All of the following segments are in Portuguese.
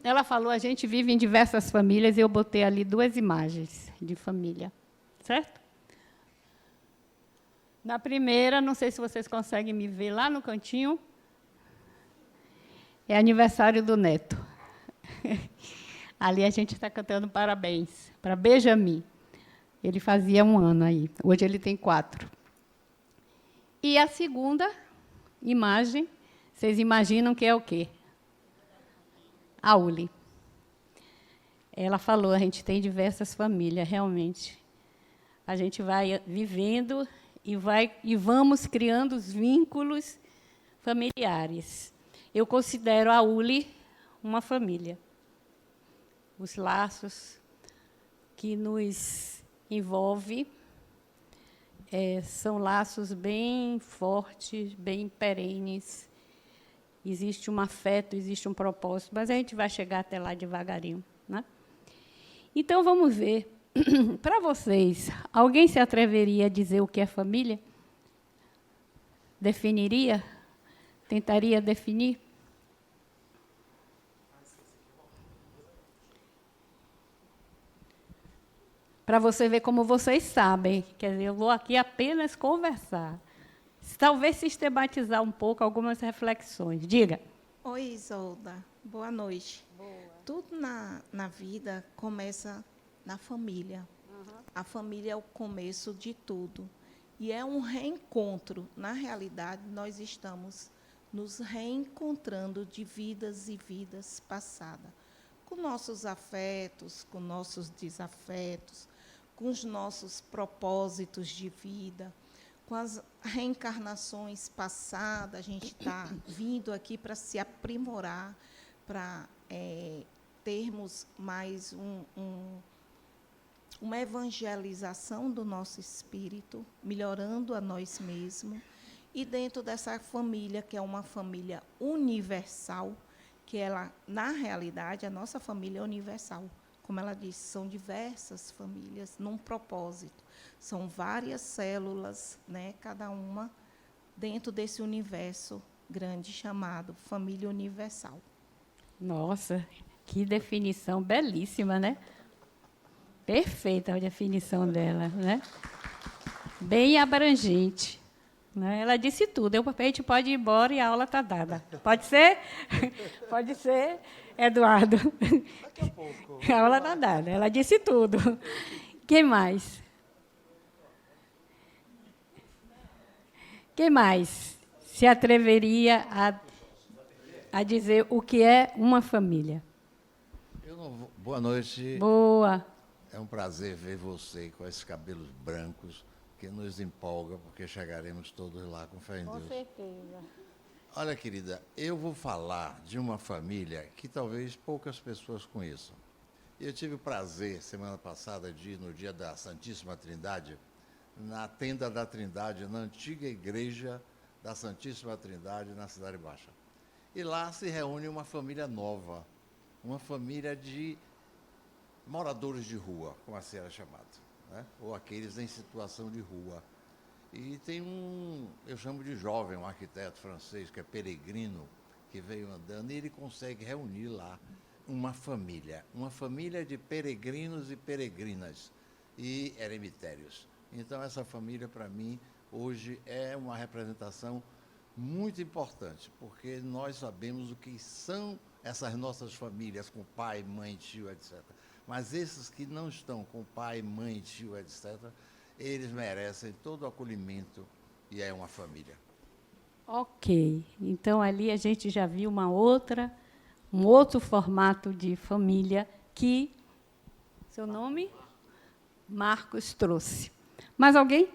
ela falou, a gente vive em diversas famílias, e eu botei ali 2 imagens de família, certo? Na primeira, não sei se vocês conseguem me ver lá no cantinho, é aniversário do neto. Ali a gente está cantando parabéns para Benjamin. Ele fazia 1 ano aí, hoje ele tem 4. E a segunda imagem, vocês imaginam que é o quê? A Uli. Ela falou, a gente tem diversas famílias, realmente. A gente vai vivendo e vamos criando os vínculos familiares. Eu considero a Uli uma família. Os laços que nos envolvem são laços bem fortes, bem perenes. Existe um afeto, existe um propósito, mas a gente vai chegar até lá devagarinho, né? Então, vamos ver. Para vocês, alguém se atreveria a dizer o que é família? Definiria? Tentaria definir? Para você ver como vocês sabem. Quer dizer, eu vou aqui apenas conversar. Talvez sistematizar um pouco algumas reflexões. Diga. Oi, Isolda. Boa noite. Boa. Tudo na vida começa na família. A família é o começo de tudo. E é um reencontro. Na realidade, nós estamos nos reencontrando de vidas e vidas passadas. Com nossos afetos, com nossos desafetos, com os nossos propósitos de vida, com as reencarnações passadas, a gente está vindo aqui para se aprimorar, para termos mais uma evangelização do nosso espírito, melhorando a nós mesmos, e dentro dessa família, que é uma família universal, que ela, na realidade, a nossa família é universal. Como ela disse, são diversas famílias num propósito. São várias células, né, cada uma dentro desse universo grande chamado família universal. Nossa, que definição belíssima, né? Perfeita a definição dela, né? Bem abrangente. Né? Ela disse tudo. A gente pode ir embora e a aula está dada. Pode ser? Pode ser, Eduardo. Daqui a pouco. A aula está dada. Ela disse tudo. Quem mais? Quem mais se atreveria a dizer o que é uma família? Boa noite. Boa. É um prazer ver você com esses cabelos brancos, que nos empolga, porque chegaremos todos lá, com fé em Deus. Com certeza. Olha, querida, eu vou falar de uma família que talvez poucas pessoas conheçam. Eu tive o prazer, semana passada, de ir no dia da Santíssima Trindade, na Tenda da Trindade, na antiga igreja da Santíssima Trindade, na Cidade Baixa. E lá se reúne uma família nova, uma família de moradores de rua, como assim era chamado, né? Ou aqueles em situação de rua. E tem eu chamo de jovem, um arquiteto francês, que é peregrino, que veio andando, e ele consegue reunir lá uma família de peregrinos e peregrinas e eremitérios. Então, essa família, para mim, hoje é uma representação muito importante, porque nós sabemos o que são essas nossas famílias, com pai, mãe, tio, etc. Mas esses que não estão com pai, mãe, tio, etc., eles merecem todo o acolhimento e é uma família. Ok. Então, ali a gente já viu um outro formato de família que seu nome? Marcos trouxe. Mais alguém?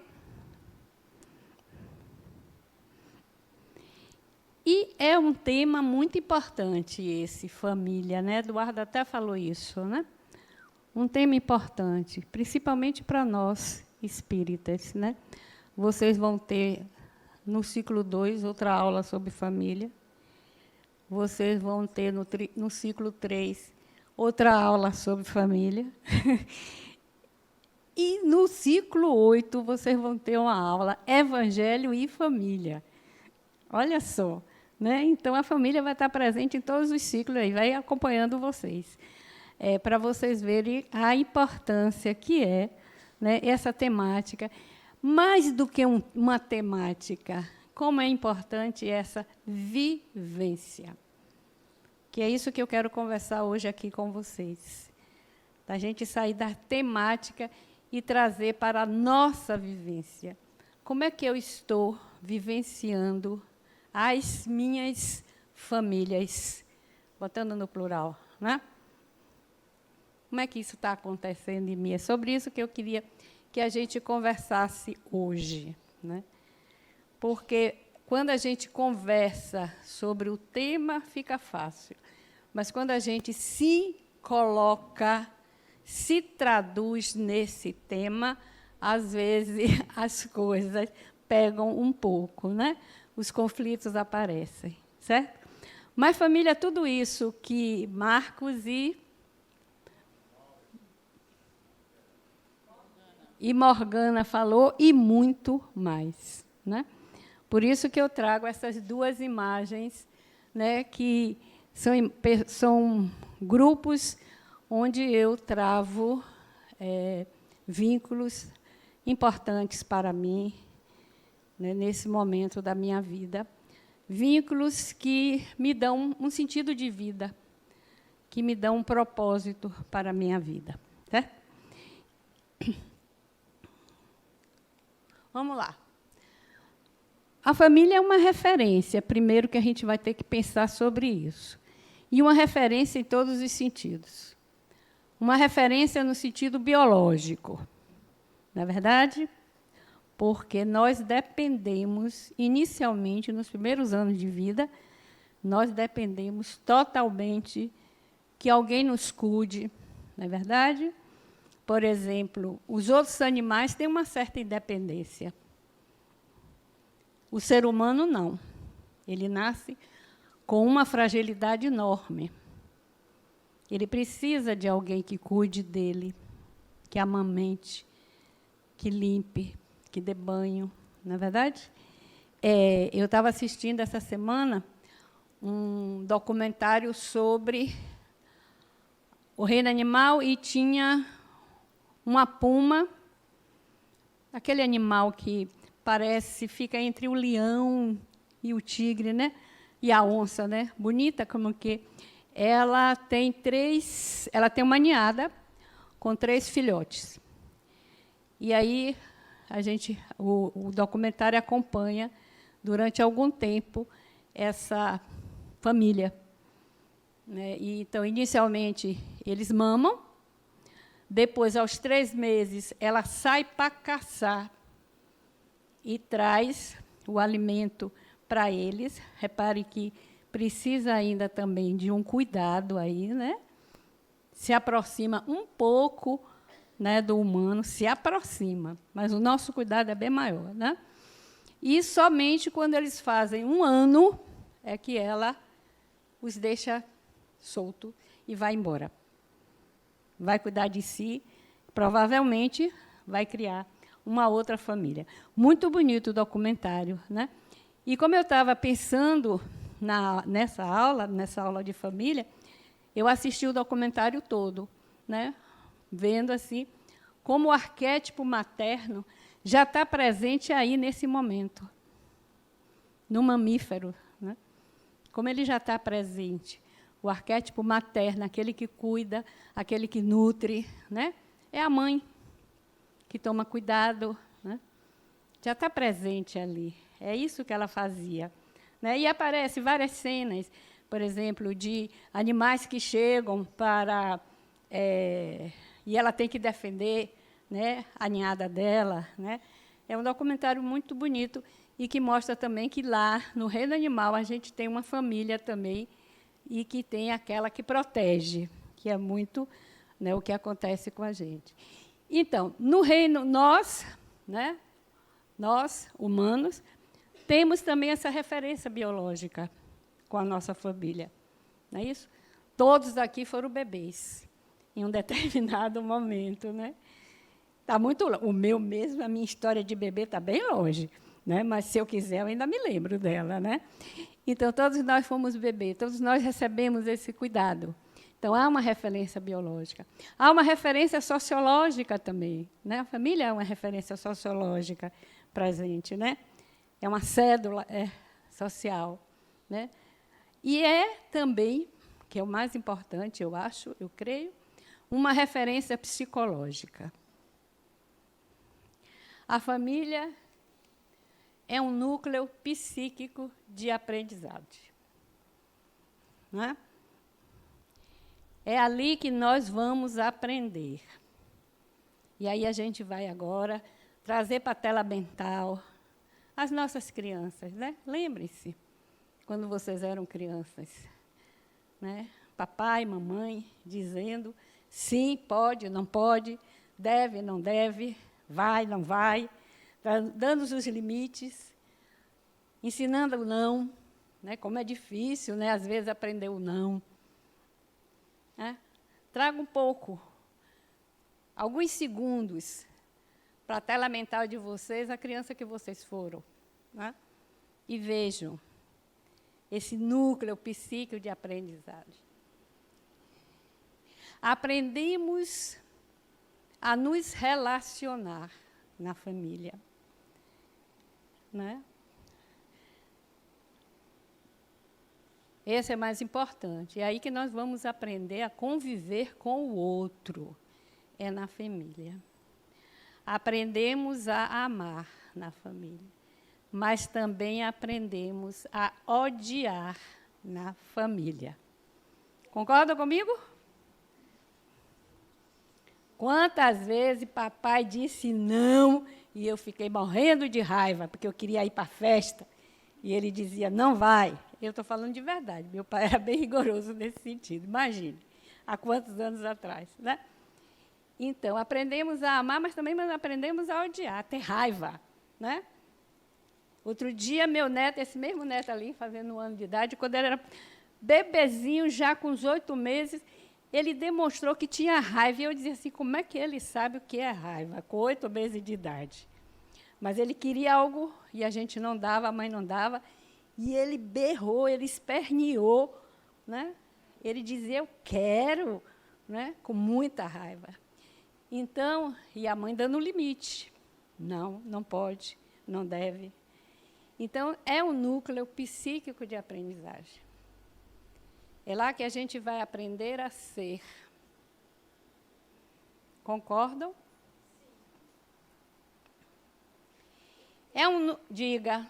E é um tema muito importante esse, família, né? Eduardo até falou isso, né? Um tema importante, principalmente para nós, espíritas, né? Vocês vão ter, no ciclo 2, outra aula sobre família. Vocês vão ter, no ciclo 3, outra aula sobre família. E, no ciclo 8, vocês vão ter uma aula Evangelho e Família. Olha só, né? Então, a família vai estar presente em todos os ciclos, aí, vai acompanhando vocês, para vocês verem a importância que é, né, essa temática. Mais do que uma temática, como é importante essa vivência. Que é isso que eu quero conversar hoje aqui com vocês. Da gente sair da temática e trazer para a nossa vivência. Como é que eu estou vivenciando as minhas famílias? Botando no plural, né? Como é que isso está acontecendo em mim? É sobre isso que eu queria que a gente conversasse hoje, né? Porque quando a gente conversa sobre o tema, fica fácil. Mas quando a gente se coloca, se traduz nesse tema, às vezes as coisas pegam um pouco, né? Os conflitos aparecem, certo? Mas, família, tudo isso que Marcos e Morgana falou, e muito mais, né? Por isso que eu trago essas duas imagens, né, que são grupos onde eu travo vínculos importantes para mim, né, nesse momento da minha vida. Vínculos que me dão um sentido de vida, que me dão um propósito para a minha vida. Certo? Vamos lá. A família é uma referência, primeiro que a gente vai ter que pensar sobre isso. E uma referência em todos os sentidos. Uma referência no sentido biológico, não é verdade? Porque nós dependemos, inicialmente, nos primeiros anos de vida, nós dependemos totalmente que alguém nos cuide, não é verdade? Por exemplo, os outros animais têm uma certa independência. O ser humano, não. Ele nasce com uma fragilidade enorme. Ele precisa de alguém que cuide dele, que amamente, que limpe, que dê banho, não é verdade? Eu estava assistindo essa semana um documentário sobre o reino animal e tinha uma puma, aquele animal que fica entre o leão e o tigre, né? E a onça, né? Bonita como que ela tem uma ninhada com 3 filhotes. E aí o documentário acompanha durante algum tempo essa família, né? E, então, inicialmente, eles mamam, depois, aos 3 meses, ela sai para caçar e traz o alimento para eles. Repare que precisa ainda também de um cuidado aí, né? Se aproxima um pouco, né, do humano, se aproxima, mas o nosso cuidado é bem maior, né? E somente quando eles fazem 1 ano é que ela os deixa solto e vai embora. Vai cuidar de si, provavelmente vai criar uma outra família. Muito bonito o documentário, né? E como eu estava pensando nessa aula de família, eu assisti o documentário todo, né? Vendo assim como o arquétipo materno já está presente aí nesse momento, no mamífero, né? Como ele já está presente. O arquétipo materno, aquele que cuida, aquele que nutre, né? É a mãe que toma cuidado, né? Já está presente ali. É isso que ela fazia, né? E aparecem várias cenas, por exemplo, de animais que chegam para... e ela tem que defender, né, a ninhada dela, né? É um documentário muito bonito e que mostra também que lá, no reino animal, a gente tem uma família também e que tem aquela que protege, que é muito, né, o que acontece com a gente. Então, no reino, nós, né, nós, humanos, temos também essa referência biológica com a nossa família. Não é isso? Todos aqui foram bebês em um determinado momento, né? Tá muito longe. O meu mesmo, a minha história de bebê está bem longe, né? Mas se eu quiser, eu ainda me lembro dela, né? Então, todos nós fomos bebê, todos nós recebemos esse cuidado. Então, há uma referência biológica. Há uma referência sociológica também. Né? A família é uma referência sociológica para a gente. Né? É uma cédula social. Né? E é também, que é o mais importante, eu acho, eu creio, uma referência psicológica. A família é um núcleo psíquico de aprendizado. Não é? É ali que nós vamos aprender. E aí a gente vai agora trazer para a tela mental as nossas crianças. Né? Lembrem-se, quando vocês eram crianças, né? Papai, mamãe, dizendo sim, pode, não pode, deve, não deve, vai, não vai, dando os limites, ensinando o não, né? Como é difícil, né? Às vezes, aprender o não. Né? Traga um pouco, alguns segundos, para a tela mental de vocês, a criança que vocês foram. Né? E vejam esse núcleo psíquico de aprendizagem. Aprendemos a nos relacionar na família. Né? Esse é mais importante. É aí que nós vamos aprender a conviver com o outro. É na família. Aprendemos a amar na família. Mas também aprendemos a odiar na família. Concorda comigo? Quantas vezes papai disse não e eu fiquei morrendo de raiva, porque eu queria ir para a festa, e ele dizia, não vai. Eu estou falando de verdade, meu pai era bem rigoroso nesse sentido, imagine, há quantos anos atrás. Né? Então, aprendemos a amar, mas também aprendemos a odiar, a ter raiva. Né? Outro dia, meu neto, esse mesmo neto ali, fazendo 1 ano de idade, quando ele era bebezinho, já com os 8 meses, ele demonstrou que tinha raiva. E eu dizia assim, como é que ele sabe o que é raiva, com 8 meses de idade? Mas ele queria algo, e a gente não dava, a mãe não dava, e ele berrou, ele esperneou. Né? Ele dizia, eu quero, né? Com muita raiva. Então, e a mãe dando limite. Não, não pode, não deve. Então, é um núcleo psíquico de aprendizagem. É lá que a gente vai aprender a ser. Concordam? Diga.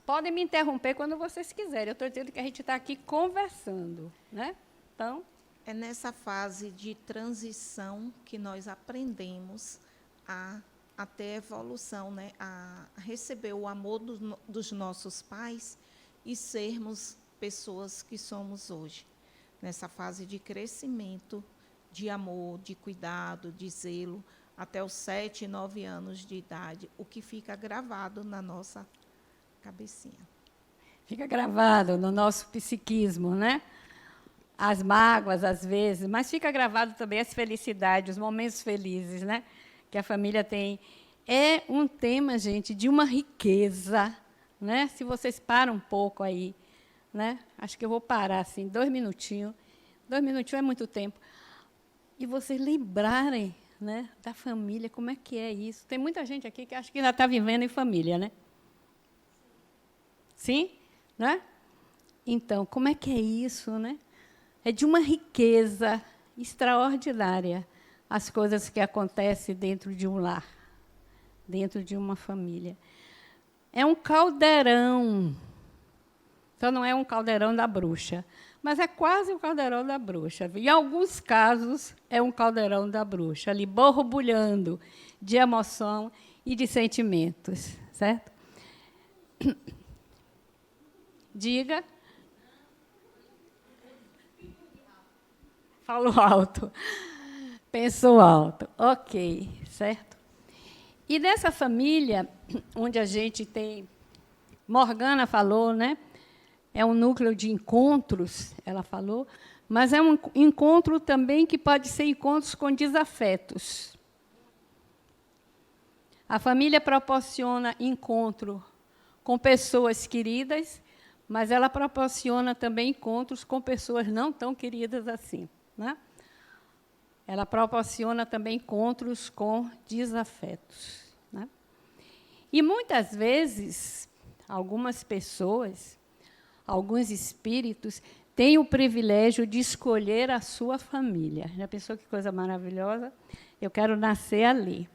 Podem me interromper quando vocês quiserem. Eu estou dizendo que a gente está aqui conversando. Né? Então, é nessa fase de transição que nós aprendemos a ter evolução, né? A receber o amor dos nossos pais e sermos pessoas que somos hoje, nessa fase de crescimento, de amor, de cuidado, de zelo, até os 7, 9 anos de idade, o que fica gravado na nossa cabecinha. Fica gravado no nosso psiquismo, né? As mágoas, às vezes, mas fica gravado também as felicidades, os momentos felizes, né? Que a família tem. É um tema, gente, de uma riqueza, né? Se vocês param um pouco aí, né? Acho que eu vou parar assim, 2 minutinhos. 2 minutinhos é muito tempo. E vocês lembrarem, né, da família, como é que é isso. Tem muita gente aqui que acha que ainda está vivendo em família, né? Sim? Né? Então, como é que é isso, né? É de uma riqueza extraordinária as coisas que acontecem dentro de um lar, dentro de uma família. É um caldeirão. Então, não é um caldeirão da bruxa, mas é quase um caldeirão da bruxa. Em alguns casos, é um caldeirão da bruxa, ali borbulhando de emoção e de sentimentos, certo? Diga. Falo alto. Pensou alto. Ok, certo? E dessa família, onde a gente tem... Morgana falou, né? É um núcleo de encontros, ela falou, mas é um encontro também que pode ser encontros com desafetos. A família proporciona encontro com pessoas queridas, mas ela proporciona também encontros com pessoas não tão queridas assim, né? Ela proporciona também encontros com desafetos, né? E, muitas vezes, algumas pessoas, alguns espíritos, têm o privilégio de escolher a sua família. Já pensou que coisa maravilhosa? Eu quero nascer ali.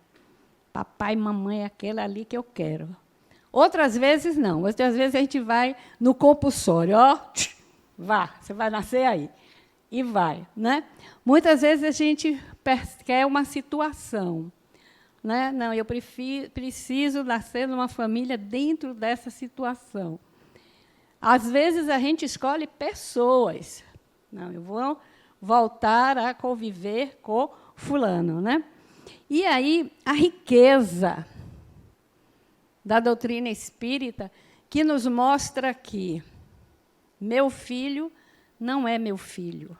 Papai e mamãe é aquele ali que eu quero. Outras vezes, não. Outras vezes, a gente vai no compulsório. Ó, vá, você vai nascer aí. E vai, né? Muitas vezes, a gente quer uma situação. Né? Não, eu preciso nascer numa família dentro dessa situação. Às vezes, a gente escolhe pessoas. Não, eu vou voltar a conviver com fulano, né? E aí, a riqueza da doutrina espírita, que nos mostra que meu filho não é meu filho.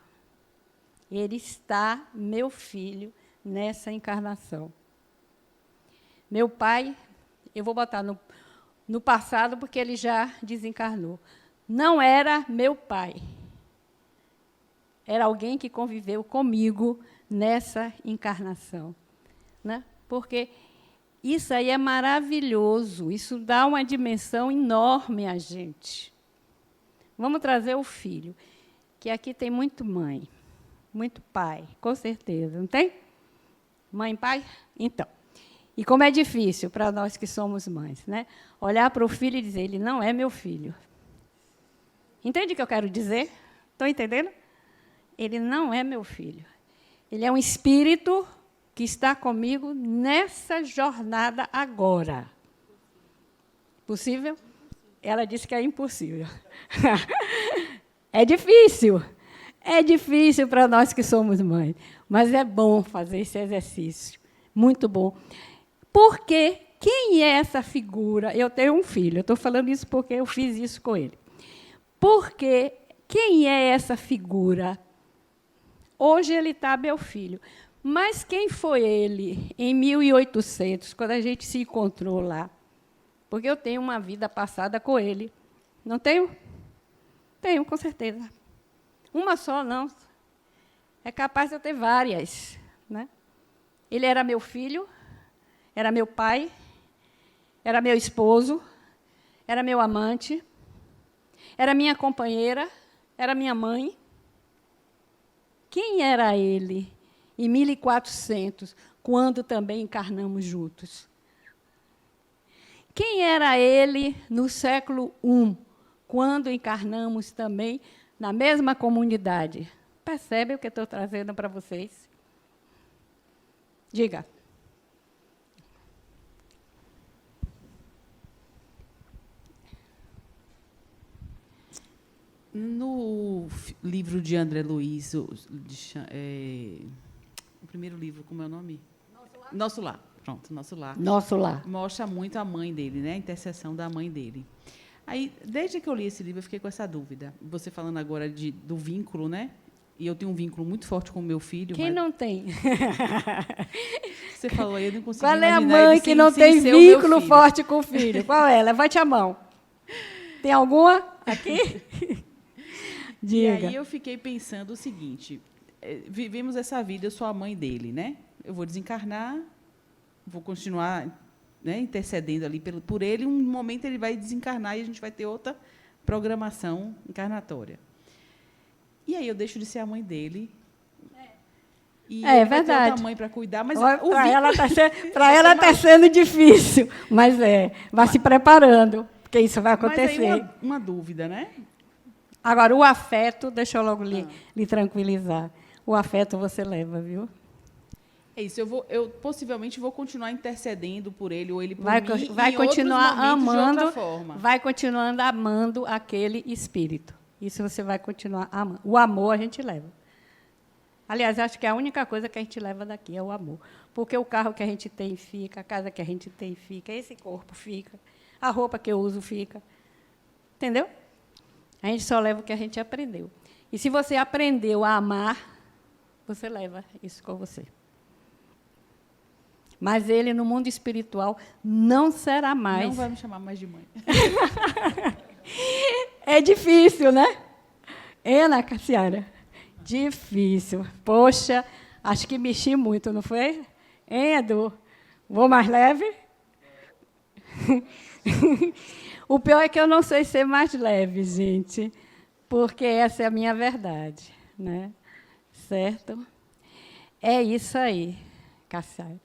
Ele está, meu filho, nessa encarnação. Meu pai, eu vou botar no passado, porque ele já desencarnou. Não era meu pai. Era alguém que conviveu comigo nessa encarnação. Né? Porque isso aí é maravilhoso, isso dá uma dimensão enorme a gente. Vamos trazer o filho, que aqui tem muito mãe, muito pai, com certeza, não tem? Mãe e pai? Então. E como é difícil para nós que somos mães, né? Olhar para o filho e dizer, ele não é meu filho. Entende o que eu quero dizer? Estão entendendo? Ele não é meu filho. Ele é um espírito que está comigo nessa jornada agora. Possível? Ela disse que é impossível. É difícil. É difícil para nós que somos mães. Mas é bom fazer esse exercício. Muito bom. Porque quem é essa figura? Eu tenho um filho. Eu estou falando isso porque eu fiz isso com ele. Porque quem é essa figura? Hoje ele está meu filho. Mas quem foi ele em 1800, quando a gente se encontrou lá? Porque eu tenho uma vida passada com ele. Não tenho? Tenho, com certeza. Uma só, não. É capaz de eu ter várias. Né? Ele era meu filho, era meu pai, era meu esposo, era meu amante, era minha companheira, era minha mãe. Quem era ele em 1400, quando também encarnamos juntos? Quem era ele no século I, quando encarnamos também na mesma comunidade? Percebe o que eu estou trazendo para vocês? Diga. No livro de André Luiz, o primeiro livro, como é o nome? Nosso Lar. Pronto, Nosso Lar. Nosso Lar. Mostra muito a mãe dele, né? A intercessão da mãe dele. Aí, desde que eu li esse livro, eu fiquei com essa dúvida. Você falando agora do vínculo, né? E eu tenho um vínculo muito forte com o meu filho. Quem não tem? Você falou aí, eu não consigo Qual é a imaginar mãe ele que sem- não sem tem ser o meu vínculo filho. forte com o filho? Qual é? Levante a mão. Tem alguma aqui? E Diga. aí eu fiquei pensando o seguinte, vivemos essa vida, eu sou a mãe dele, né? Eu vou desencarnar, vou continuar, né, intercedendo ali por ele, um momento ele vai desencarnar e a gente vai ter outra programação encarnatória. E aí eu deixo de ser a mãe dele. E É ele vai ter verdade. outra mãe para cuidar, mas Para ela está sendo difícil, mas vai se preparando, porque isso vai acontecer. Mas aí uma dúvida, né? Agora, o afeto, deixa eu logo lhe tranquilizar. O afeto você leva, viu? É isso, eu possivelmente vou continuar intercedendo por ele, ou ele por Vai mim, continuar em outros momentos, de amando, outra forma. vai continuando amando aquele espírito. Isso você vai continuar amando. O amor a gente leva. Aliás, acho que a única coisa que a gente leva daqui é o amor. Porque o carro que a gente tem fica, a casa que a gente tem fica, esse corpo fica, a roupa que eu uso fica. Entendeu? A gente só leva o que a gente aprendeu. E se você aprendeu a amar, você leva isso com você. Mas ele, no mundo espiritual, não será mais. Não vai me chamar mais de mãe. É difícil, né? Ana Cassiara? Difícil. Poxa, acho que mexi muito, não foi? Hein, Edu? Vou mais leve? O pior é que eu não sei ser mais leve, gente, porque essa é a minha verdade, né? Certo? É isso aí, Cassiara,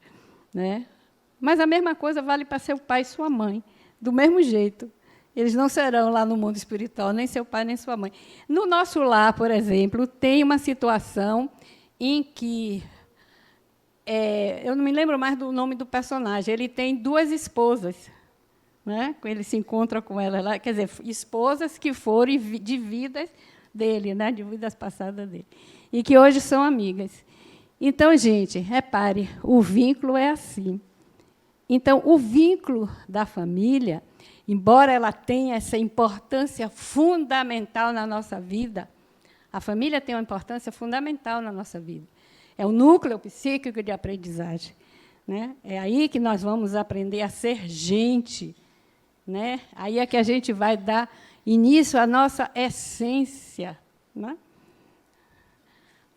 né? Mas a mesma coisa vale para seu pai e sua mãe, do mesmo jeito. Eles não serão lá no mundo espiritual, nem seu pai, nem sua mãe. No nosso lar, por exemplo, tem uma situação em que, eu não me lembro mais do nome do personagem, ele tem 2 esposas, né? Ele se encontra com elas lá, quer dizer, esposas que foram de vidas dele, né? De vidas passadas dele, e que hoje são amigas. Então, gente, repare, o vínculo é assim. Então, o vínculo da família, embora ela tenha essa importância fundamental na nossa vida, a família tem uma importância fundamental na nossa vida. É o núcleo psíquico de aprendizagem, né? É aí que nós vamos aprender a ser gente, né? Aí é que a gente vai dar início à nossa essência, né?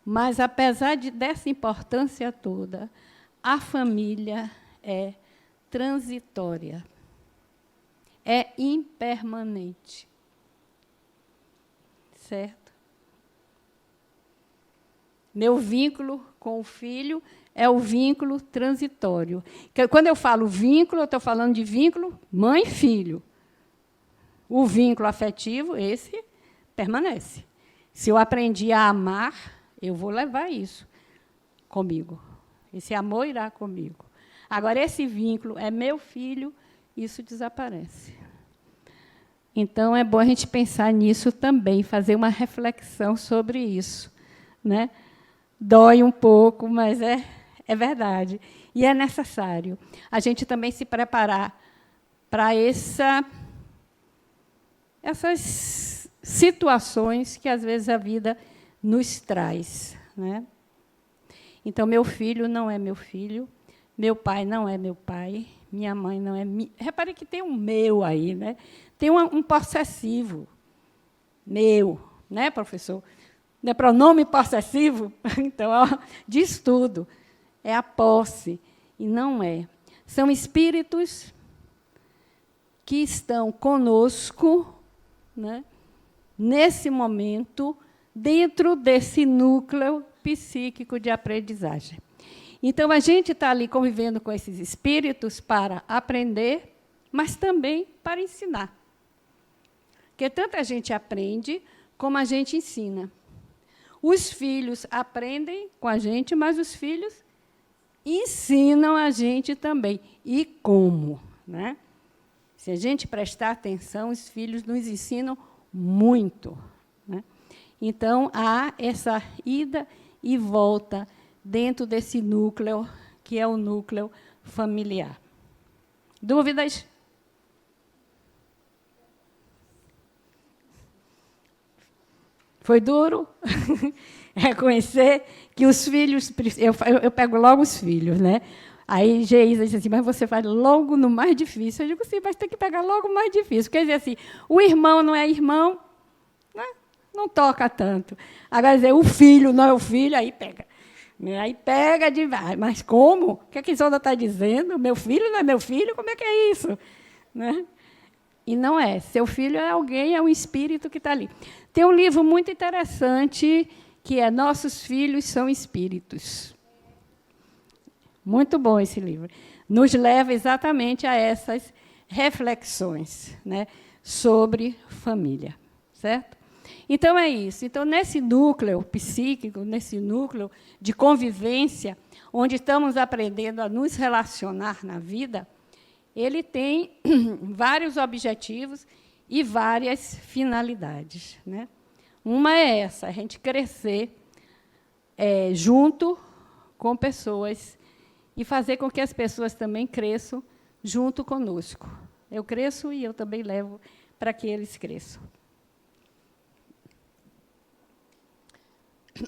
Mas, apesar dessa importância toda, a família é transitória, é impermanente. Certo? Meu vínculo com o filho é o vínculo transitório. Quando eu falo vínculo, eu estou falando de vínculo mãe-filho. O vínculo afetivo, esse, permanece. Se eu aprendi a amar, eu vou levar isso comigo. Esse amor irá comigo. Agora, esse vínculo é meu filho, isso desaparece. Então, é bom a gente pensar nisso também, fazer uma reflexão sobre isso, né? Dói um pouco, mas é verdade. E é necessário a gente também se preparar para essas situações que, às vezes, a vida nos traz, né? Então, meu filho não é meu filho, meu pai não é meu pai, minha mãe não é minha. Repare que tem um meu aí, né? Tem um possessivo. Meu, né, professor? Não é pronome possessivo? Então, ó, diz tudo. É a posse, e não é. São espíritos que estão conosco, né, nesse momento, dentro desse núcleo psíquico de aprendizagem. Então, a gente está ali convivendo com esses espíritos para aprender, mas também para ensinar. Porque tanto a gente aprende, como a gente ensina. Os filhos aprendem com a gente, mas os filhos ensinam a gente também. E como? Né? Se a gente prestar atenção, os filhos nos ensinam muito. Né? Então, há essa ida e volta dentro desse núcleo, que é o núcleo familiar. Dúvidas? Foi duro reconhecer que os filhos... Eu pego logo os filhos, né? Aí, Geisa disse assim, mas você vai logo no mais difícil. Eu digo, sim, mas tem que pegar logo o mais difícil. Quer dizer assim, o irmão não é irmão, né? Não toca tanto. Agora, dizer, o filho não é o filho, aí pega. Aí pega de... Mas como? O que a Isolda está dizendo? Meu filho não é meu filho? Como é que é isso? Né? E não é. Seu filho é alguém, é um espírito que está ali. Tem um livro muito interessante, que é Nossos Filhos São Espíritos. Muito bom esse livro. Nos leva exatamente a essas reflexões, né, sobre família. Certo? Então, é isso. Então, nesse núcleo psíquico, nesse núcleo de convivência, onde estamos aprendendo a nos relacionar na vida, ele tem vários objetivos e várias finalidades. Né? Uma é essa, a gente crescer junto com pessoas e fazer com que as pessoas também cresçam junto conosco. Eu cresço e eu também levo para que eles cresçam.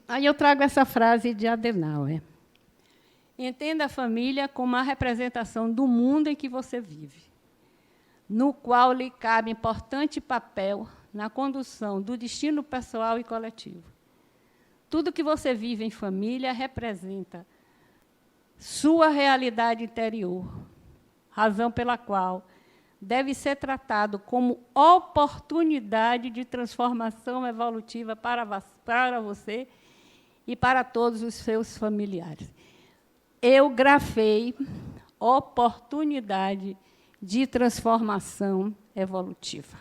Aí eu trago essa frase de Adenauer. Entenda a família como a representação do mundo em que você vive, no qual lhe cabe importante papel na condução do destino pessoal e coletivo. Tudo que você vive em família representa sua realidade interior, razão pela qual deve ser tratado como oportunidade de transformação evolutiva para você e para todos os seus familiares. Eu grafei oportunidade de transformação evolutiva.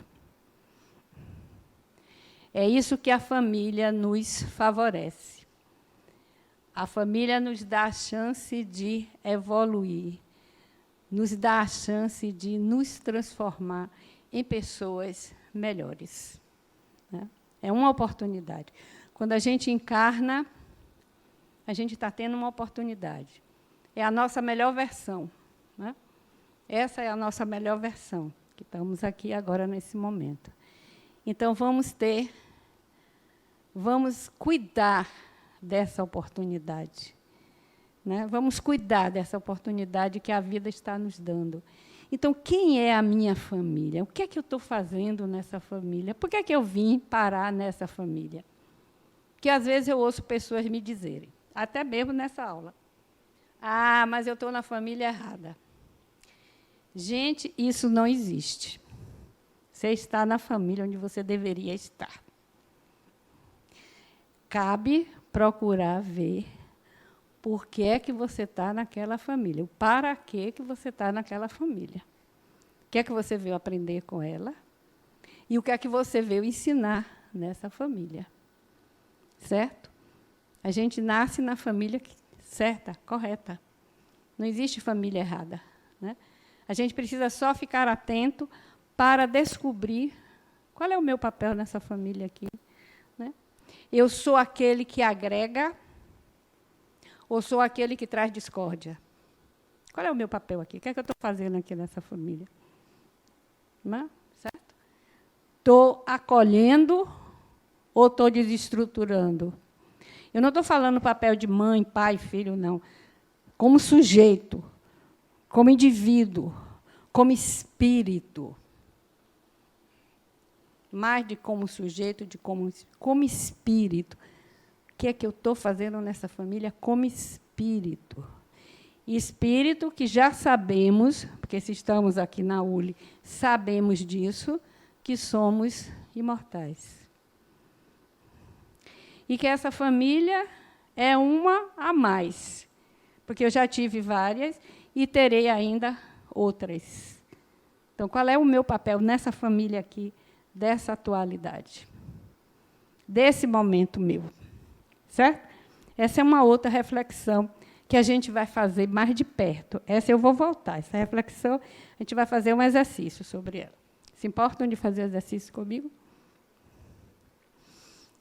É isso que a família nos favorece. A família nos dá a chance de evoluir, nos dá a chance de nos transformar em pessoas melhores, né? É uma oportunidade. Quando a gente encarna, a gente está tendo uma oportunidade. É a nossa melhor versão, né? Essa é a nossa melhor versão, que estamos aqui agora nesse momento. Então, vamos cuidar dessa oportunidade, né? Vamos cuidar dessa oportunidade que a vida está nos dando. Então, quem é a minha família? O que é que eu estou fazendo nessa família? Por que é que eu vim parar nessa família? Porque, às vezes, eu ouço pessoas me dizerem, até mesmo nessa aula, ah, mas eu estou na família errada. Gente, isso não existe. Você está na família onde você deveria estar. Cabe procurar ver por que é que você está naquela família, o para que você está naquela família. O que é que você veio aprender com ela e o que é que você veio ensinar nessa família. Certo? A gente nasce na família certa, correta. Não existe família errada, né? A gente precisa só ficar atento para descobrir qual é o meu papel nessa família aqui, né? Eu sou aquele que agrega ou sou aquele que traz discórdia? Qual é o meu papel aqui? O que é que eu estou fazendo aqui nessa família? Não? Certo? Estou acolhendo ou estou desestruturando? Eu não estou falando o papel de mãe, pai, filho, não. Como sujeito, como indivíduo, como espírito. Mais de como sujeito, de como espírito. O que é que eu estou fazendo nessa família como espírito? Espírito que já sabemos, porque se estamos aqui na ULI, sabemos disso, que somos imortais. E que essa família é uma a mais, porque eu já tive várias e terei ainda outras. Então, qual é o meu papel nessa família aqui, dessa atualidade? Desse momento meu. Certo? Essa é uma outra reflexão que a gente vai fazer mais de perto. Essa eu vou voltar. Essa reflexão, a gente vai fazer um exercício sobre ela. Se importam de fazer exercício comigo?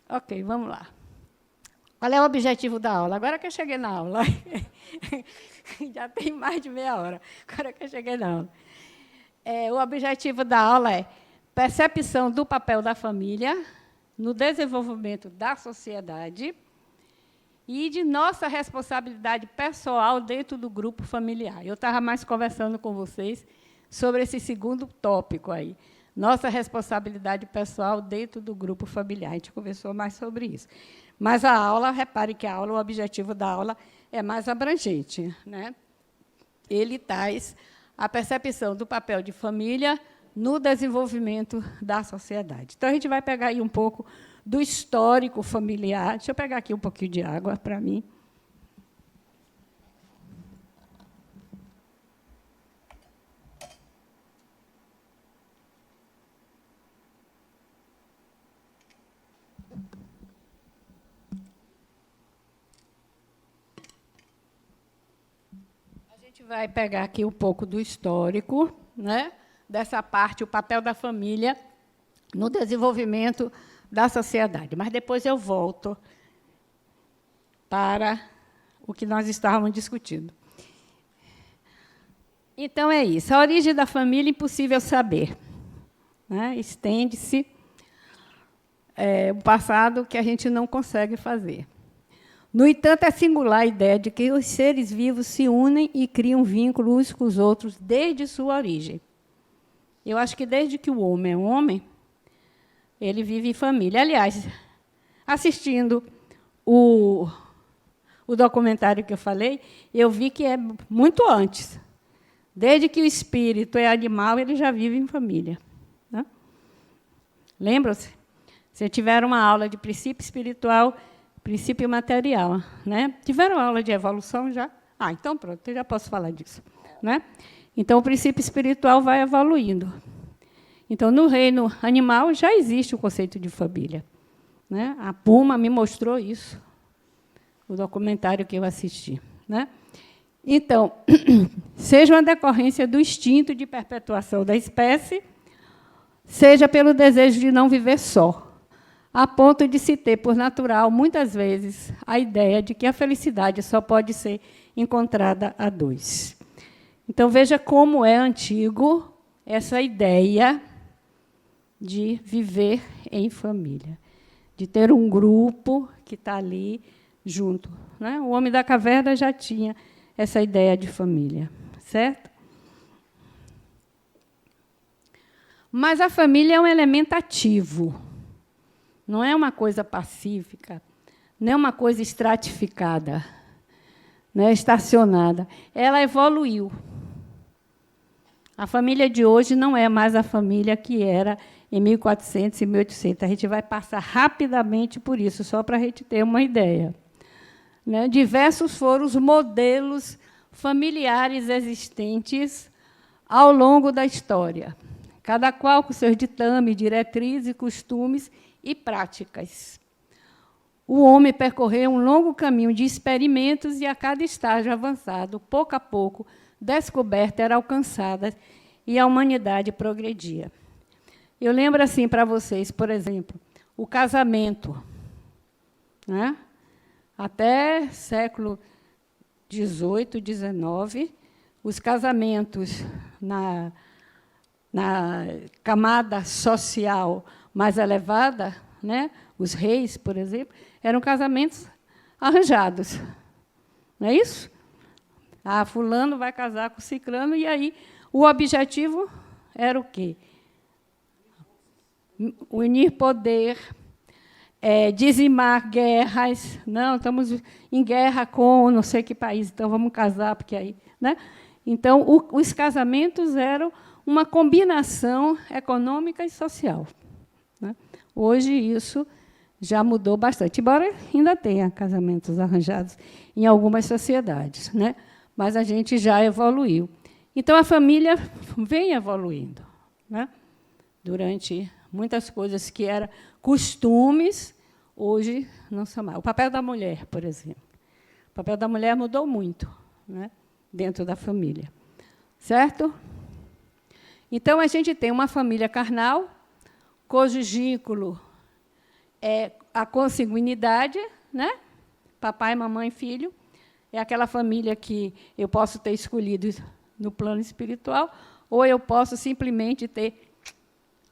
Ok, vamos lá. Qual é o objetivo da aula? Agora que eu cheguei na aula. Já tem mais de meia hora. Agora que eu cheguei na aula. O objetivo da aula é percepção do papel da família no desenvolvimento da sociedade e de nossa responsabilidade pessoal dentro do grupo familiar. Eu estava mais conversando com vocês sobre esse segundo tópico aí, nossa responsabilidade pessoal dentro do grupo familiar. A gente conversou mais sobre isso. Mas a aula, repare que a aula, o objetivo da aula é mais abrangente, né? Ele traz a percepção do papel de família no desenvolvimento da sociedade. Então, a gente vai pegar aí um pouco do histórico familiar. Deixa eu pegar aqui um pouquinho de água para mim. A gente vai pegar aqui um pouco do histórico, né? Dessa parte, o papel da família no desenvolvimento da sociedade. Mas depois eu volto para o que nós estávamos discutindo. Então, é isso. A origem da família é impossível saber, né? Estende-se um passado que a gente não consegue fazer. No entanto, é singular a ideia de que os seres vivos se unem e criam vínculo uns com os outros desde sua origem. Eu acho que desde que o homem é homem, ele vive em família. Aliás, assistindo o documentário que eu falei, eu vi que é muito antes. Desde que o espírito é animal, ele já vive em família. Né? Lembram-se? Vocês tiveram uma aula de princípio espiritual, princípio material. Né? Tiveram aula de evolução já? Ah, então pronto, eu já posso falar disso. Né? Então, o princípio espiritual vai evoluindo. Então, no reino animal, já existe o conceito de família. Né? A Puma me mostrou isso, o documentário que eu assisti. Né? Então, seja uma decorrência do instinto de perpetuação da espécie, seja pelo desejo de não viver só, a ponto de se ter, por natural, muitas vezes, a ideia de que a felicidade só pode ser encontrada a dois. Então, veja como é antigo essa ideia de viver em família, de ter um grupo que está ali junto. Né? O homem da caverna já tinha essa ideia de família, certo? Mas a família é um elemento ativo, não é uma coisa pacífica, não é uma coisa estratificada, não é estacionada. Ela evoluiu. A família de hoje não é mais a família que era em 1400 e 1800. A gente vai passar rapidamente por isso, só para a gente ter uma ideia. Né? Diversos foram os modelos familiares existentes ao longo da história, cada qual com seus ditames, diretrizes, costumes e práticas. O homem percorreu um longo caminho de experimentos e, a cada estágio avançado, pouco a pouco, descoberta era alcançada e a humanidade progredia. Eu lembro assim para vocês, por exemplo, o casamento. Né? Até século XVIII, XIX, os casamentos na camada social mais elevada, né? Os reis, por exemplo, eram casamentos arranjados. Não é isso? Ah, fulano vai casar com ciclano, e aí o objetivo era o quê? Unir poder, dizimar guerras. Não, estamos em guerra com não sei que país, então vamos casar, porque aí. Né? Então, os casamentos eram uma combinação econômica e social. Né? Hoje, isso já mudou bastante, embora ainda tenha casamentos arranjados em algumas sociedades, né? Mas a gente já evoluiu. Então, a família vem evoluindo. Né? Durante muitas coisas que eram costumes, hoje não são mais. O papel da mulher, por exemplo. O papel da mulher mudou muito, né? Dentro da família. Certo? Então, a gente tem uma família carnal, cujo vínculo é a consanguinidade, né? Papai, mamãe, filho. É aquela família que eu posso ter escolhido no plano espiritual, ou eu posso simplesmente ter...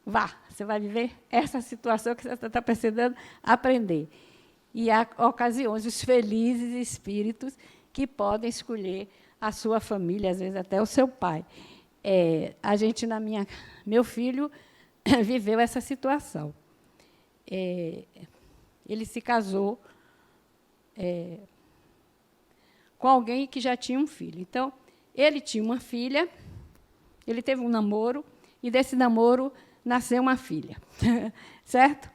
Vá, você vai viver essa situação que você está precisando aprender. E há ocasiões, os felizes espíritos que podem escolher a sua família, às vezes até o seu pai. A gente, meu filho, viveu essa situação. Ele se casou com alguém que já tinha um filho. Então, ele tinha uma filha, ele teve um namoro, e desse namoro nasceu uma filha. Certo?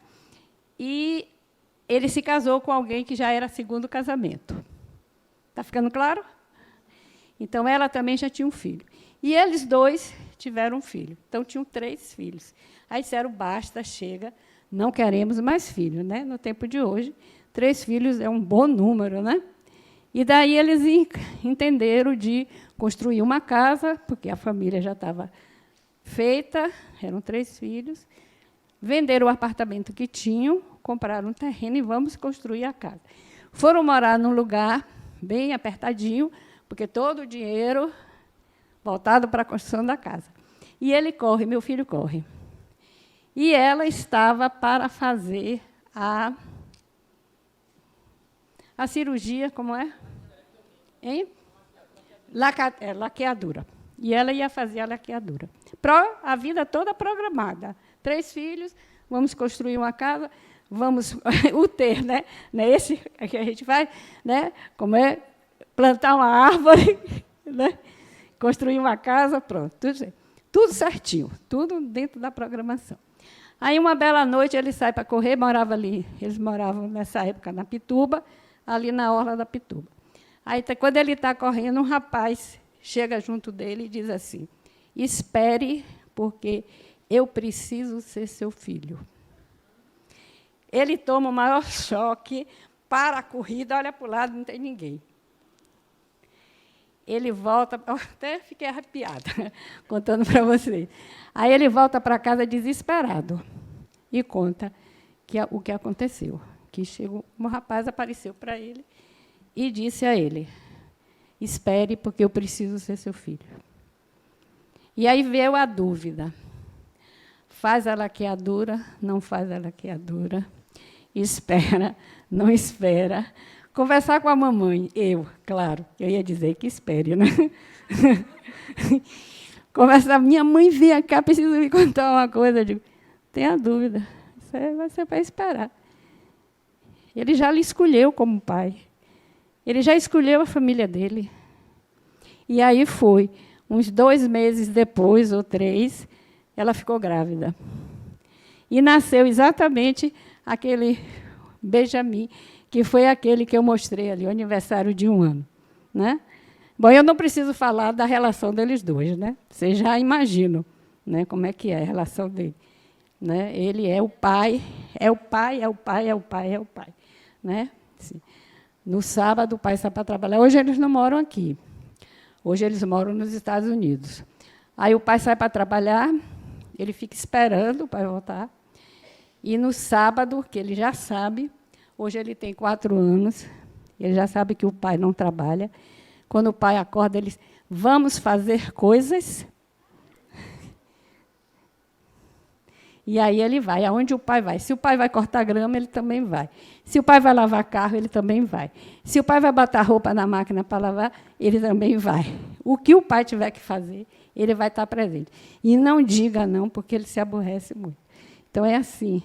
E ele se casou com alguém que já era segundo casamento. Está ficando claro? Então, ela também já tinha um filho. E eles dois tiveram um filho. Então, tinham 3 filhos. Aí disseram, basta, chega, não queremos mais filhos. Né? No tempo de hoje, 3 filhos é um bom número. Né? E daí eles entenderam de construir uma casa, porque a família já estava feita, eram 3 filhos, venderam o apartamento que tinham, compraram um terreno e vamos construir a casa. Foram morar num lugar bem apertadinho, porque todo o dinheiro voltado para a construção da casa. E ele corre, meu filho corre. E ela estava para fazer a a cirurgia, como é? Hein? Laqueadura. E ela ia fazer a laqueadura. A vida toda programada. 3 filhos, vamos construir uma casa, vamos ter, né? Esse que a gente faz, né? Como é plantar uma árvore, né? Construir uma casa, pronto. Tudo certinho, tudo dentro da programação. Aí, uma bela noite, ele sai para correr, eles moravam, nessa época, na Pituba, ali na orla da Pituba. Aí, quando ele está correndo, um rapaz chega junto dele e diz assim, espere, porque eu preciso ser seu filho. Ele toma o maior choque, para a corrida, olha para o lado, não tem ninguém. Ele volta, até fiquei arrepiada, contando para vocês. Aí ele volta para casa desesperado e conta o que aconteceu. Que chegou, um rapaz apareceu para ele e disse a ele, espere, porque eu preciso ser seu filho. E aí veio a dúvida. Faz a laqueadura, não faz a laqueadura. Espera, não espera. Conversar com a mamãe, claro, eu ia dizer que espere, né? Conversar, minha mãe, vem cá, preciso me contar uma coisa. Eu digo, tenha dúvida, isso vai ser para esperar. Ele já lhe escolheu como pai. Ele já escolheu a família dele. E aí foi, uns 2 meses depois, ou 3, ela ficou grávida. E nasceu exatamente aquele Benjamin, que foi aquele que eu mostrei ali, o aniversário de 1 ano. Né? Bom, eu não preciso falar da relação deles dois, né? Vocês já imaginam, né, como é que é a relação dele. Né? Ele é o pai, é o pai, é o pai, é o pai, é o pai. Né? Sim. No sábado, o pai sai para trabalhar. Hoje eles não moram aqui. Hoje eles moram nos Estados Unidos. Aí o pai sai para trabalhar, ele fica esperando o pai voltar. E no sábado, que ele já sabe, hoje ele tem 4 anos, ele já sabe que o pai não trabalha. Quando o pai acorda, ele diz, vamos fazer coisas. E aí ele vai, aonde o pai vai. Se o pai vai cortar grama, ele também vai. Se o pai vai lavar carro, ele também vai. Se o pai vai botar roupa na máquina para lavar, ele também vai. O que o pai tiver que fazer, ele vai estar presente. E não diga não, porque ele se aborrece muito. Então, é assim,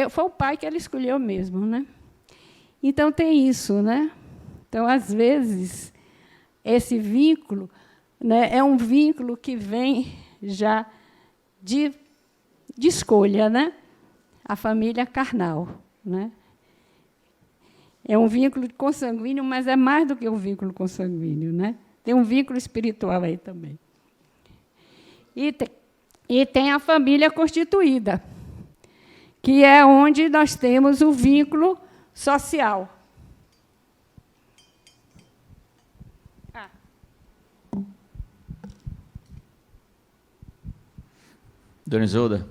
foi o pai que ele escolheu mesmo. Né? Então, tem isso. Né? Então, às vezes, esse vínculo, né, é um vínculo que vem já de escolha, né? A família carnal. Né? É um vínculo consanguíneo, mas é mais do que um vínculo consanguíneo. Né? Tem um vínculo espiritual aí também. E tem a família constituída, que é onde nós temos o vínculo social. Dona Isolda,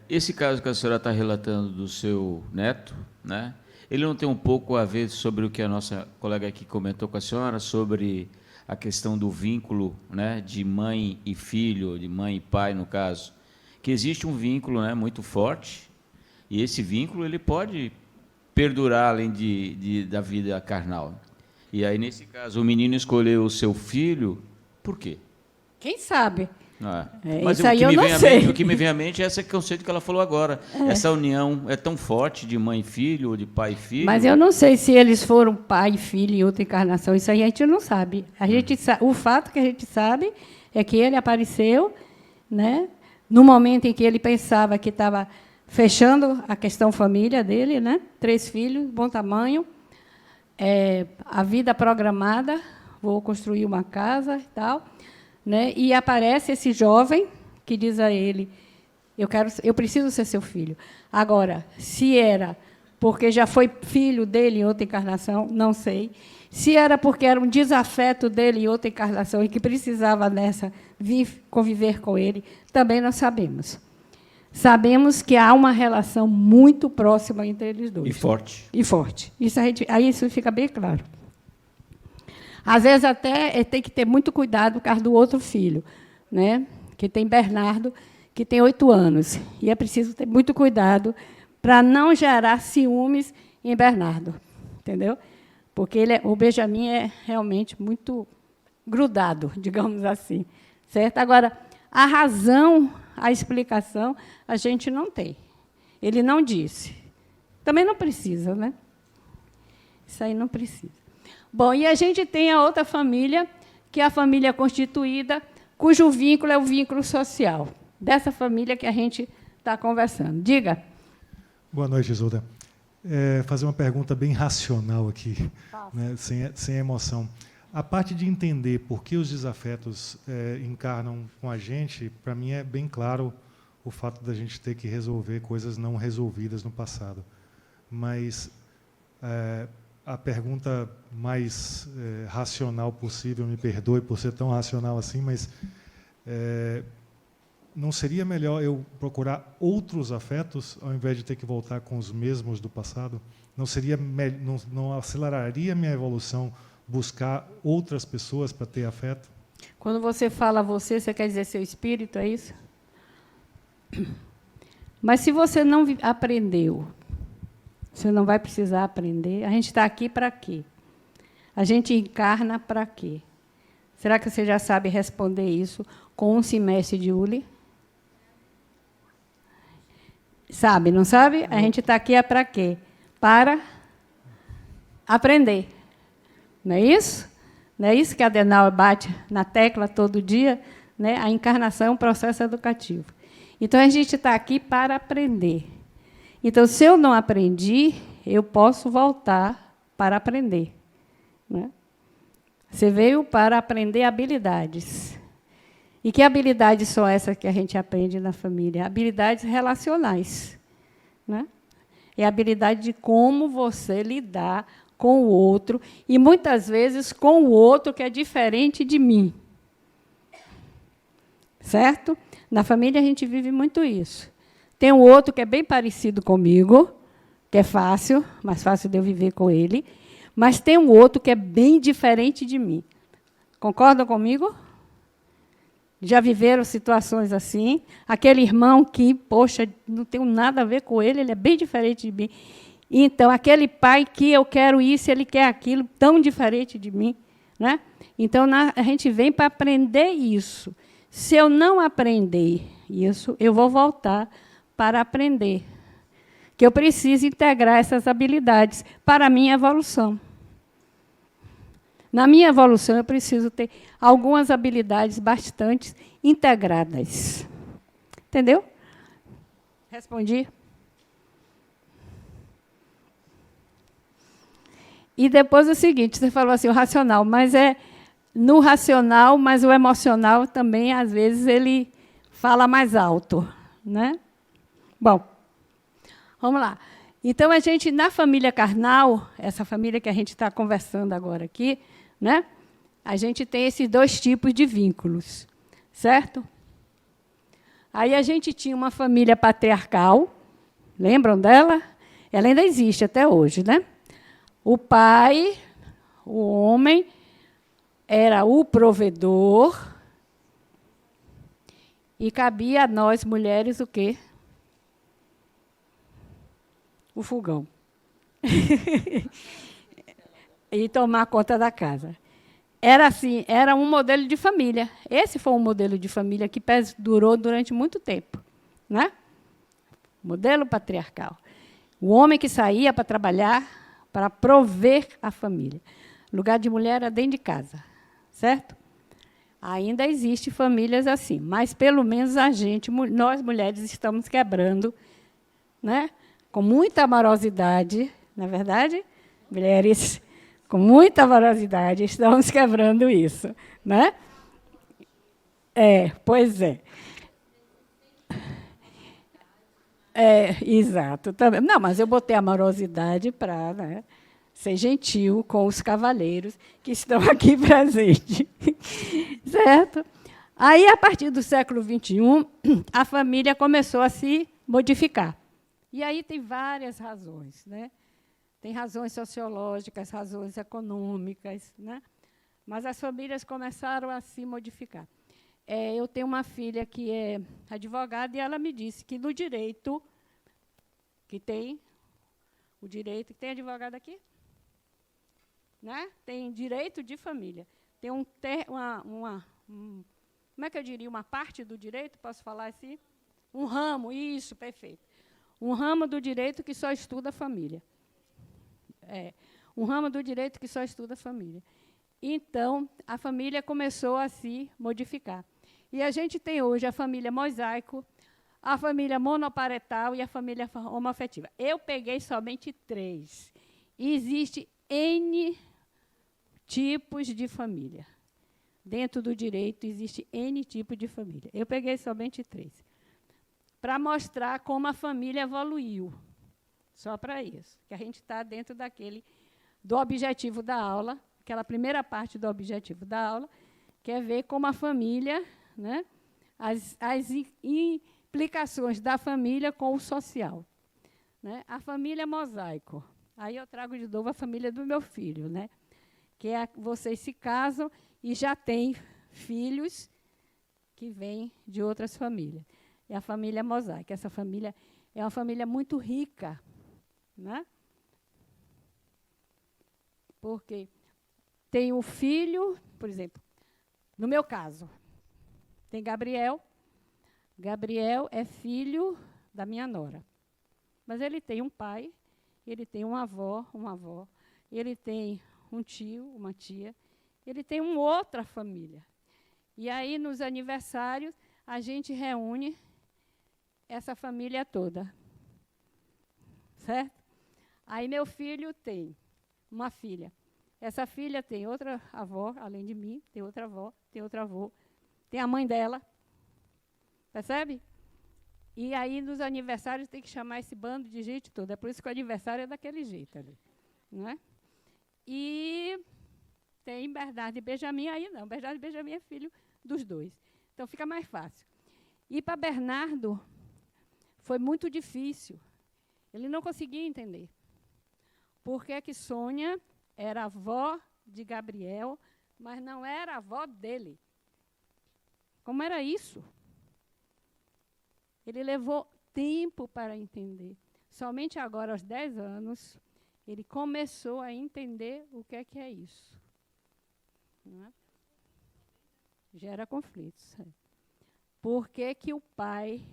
esse caso que a senhora está relatando do seu neto, né, ele não tem um pouco a ver sobre o que a nossa colega aqui comentou com a senhora, sobre a questão do vínculo, né, de mãe e filho, de mãe e pai, no caso, que existe um vínculo, né, muito forte, e esse vínculo ele pode perdurar além da vida carnal. E aí, nesse caso, o menino escolheu o seu filho, por quê? Quem sabe? Mas isso aí eu não sei. O que me vem à mente é esse conceito que ela falou agora. Essa união é tão forte de mãe e filho, ou de pai e filho. Mas eu não sei se eles foram pai e filho em outra encarnação. Isso aí a gente não sabe. O fato que a gente sabe é que ele apareceu, né, no momento em que ele pensava que estava fechando a questão família dele, né, 3 filhos, bom tamanho, a vida programada, vou construir uma casa e tal. Né? E aparece esse jovem que diz a ele, eu preciso ser seu filho. Agora, se era porque já foi filho dele em outra encarnação, não sei. Se era porque era um desafeto dele em outra encarnação e que precisava nessa conviver com ele, também não sabemos. Sabemos que há uma relação muito próxima entre eles dois. E forte. E forte. Aí isso fica bem claro. Às vezes, até tem que ter muito cuidado por causa do outro filho, né? Que tem Bernardo, que tem 8 anos. E é preciso ter muito cuidado para não gerar ciúmes em Bernardo, entendeu? Porque o Benjamin é realmente muito grudado, digamos assim, certo? Agora, a razão, a explicação, a gente não tem. Ele não disse. Também não precisa, né? Isso aí não precisa. Bom, e a gente tem a outra família, que é a família constituída, cujo vínculo é o vínculo social. Dessa família que a gente está conversando. Diga. Boa noite, Isolda. Fazer uma pergunta bem racional aqui, né, sem emoção. A parte de entender por que os desafetos encarnam com a gente, para mim é bem claro o fato da gente ter que resolver coisas não resolvidas no passado. Mas a pergunta mais racional possível, me perdoe por ser tão racional assim, mas não seria melhor eu procurar outros afetos ao invés de ter que voltar com os mesmos do passado? Não aceleraria minha evolução buscar outras pessoas para ter afeto? Quando você fala você quer dizer seu espírito, é isso? Mas se você não aprendeu, você não vai precisar aprender. A gente está aqui para quê? A gente encarna para quê? Será que você já sabe responder isso com um semestre de ULI? Sabe, não sabe? A gente está aqui para quê? Para aprender. Não é isso? Não é isso que a Adenauer bate na tecla todo dia? Né? A encarnação é um processo educativo. Então, a gente está aqui para aprender. Então, se eu não aprendi, eu posso voltar para aprender. Né? Você veio para aprender habilidades. E que habilidades são essas que a gente aprende na família? Habilidades relacionais. Né? É a habilidade de como você lidar com o outro, e muitas vezes com o outro que é diferente de mim. Certo? Na família a gente vive muito isso. Tem um outro que é bem parecido comigo, que é fácil, mais fácil de eu viver com ele, mas tem um outro que é bem diferente de mim. Concordam comigo? Já viveram situações assim? Aquele irmão que, poxa, não tenho nada a ver com ele, ele é bem diferente de mim. Então, aquele pai que eu quero isso, ele quer aquilo, tão diferente de mim. Né? Então, a gente vem para aprender isso. Se eu não aprender isso, eu vou voltar para aprender. Que eu preciso integrar essas habilidades para a minha evolução. Na minha evolução, eu preciso ter algumas habilidades bastante integradas. Entendeu? Respondi? E depois o seguinte, você falou assim, o racional, mas no racional, mas o emocional também, às vezes, ele fala mais alto. Né? Bom, vamos lá. Então, a gente, na família carnal, essa família que a gente está conversando agora aqui, né? A gente tem esses dois tipos de vínculos, certo? Aí a gente tinha uma família patriarcal, lembram dela? Ela ainda existe até hoje, né? O pai, o homem, era o provedor e cabia a nós, mulheres, o quê? O fogão. E tomar conta da casa. Era assim, era um modelo de família. Esse foi um modelo de família que durou durante muito tempo. Né? Modelo patriarcal. O homem que saía para trabalhar, para prover a família. O lugar de mulher era dentro de casa. Certo? Ainda existem famílias assim, mas, pelo menos, nós mulheres, estamos quebrando, né? Com muita amorosidade, não é verdade? Mulheres, com muita amorosidade, estamos quebrando isso. Né? Pois é. Exato. Também. Não, mas eu botei amorosidade para, né, ser gentil com os cavaleiros que estão aqui presentes. Certo? Aí, a partir do século XXI, a família começou a se modificar. E aí tem várias razões. Né? Tem razões sociológicas, razões econômicas. Né? Mas as famílias começaram a se modificar. Eu tenho uma filha que é advogada e ela me disse que no direito que tem o direito. Tem advogado aqui? Né? Tem direito de família. Tem como é que eu diria? Uma parte do direito, posso falar assim? Um ramo, isso, perfeito. Um ramo do direito que só estuda a família. Um ramo do direito que só estuda a família. Então, a família começou a se modificar. E a gente tem hoje a família mosaico, a família monoparental e a família homoafetiva. Eu peguei somente 3. E existe N tipos de família. Dentro do direito existe N tipos de família. Eu peguei somente 3. Para mostrar como a família evoluiu. Só para isso. Que a gente está dentro do objetivo da aula, aquela primeira parte do objetivo da aula, que é ver como a família, né, as implicações da família com o social. Né? A família mosaico. Aí eu trago de novo a família do meu filho, né? Que vocês se casam e já têm filhos que vêm de outras famílias. É a família mosaico. Essa família é uma família muito rica, né? Porque tem o filho, por exemplo, no meu caso, tem Gabriel. Gabriel é filho da minha nora. Mas ele tem um pai, ele tem uma avó, ele tem um tio, uma tia, ele tem uma outra família. E aí, nos aniversários, a gente reúne essa família toda. Certo? Aí, meu filho tem uma filha. Essa filha tem outra avó, além de mim, tem outra avó, tem outro avô, tem a mãe dela. Percebe? E aí, nos aniversários, tem que chamar esse bando de gente toda. É por isso que o aniversário é daquele jeito ali. Não é? E tem Bernardo e Benjamin, aí não. Bernardo e Benjamin é filho dos 2. Então, fica mais fácil. E para Bernardo, foi muito difícil. Ele não conseguia entender. Por que que Sônia era avó de Gabriel, mas não era avó dele? Como era isso? Ele levou tempo para entender. Somente agora, aos 10 anos, ele começou a entender o que é isso. Não é? Gera conflitos. Por que que o pai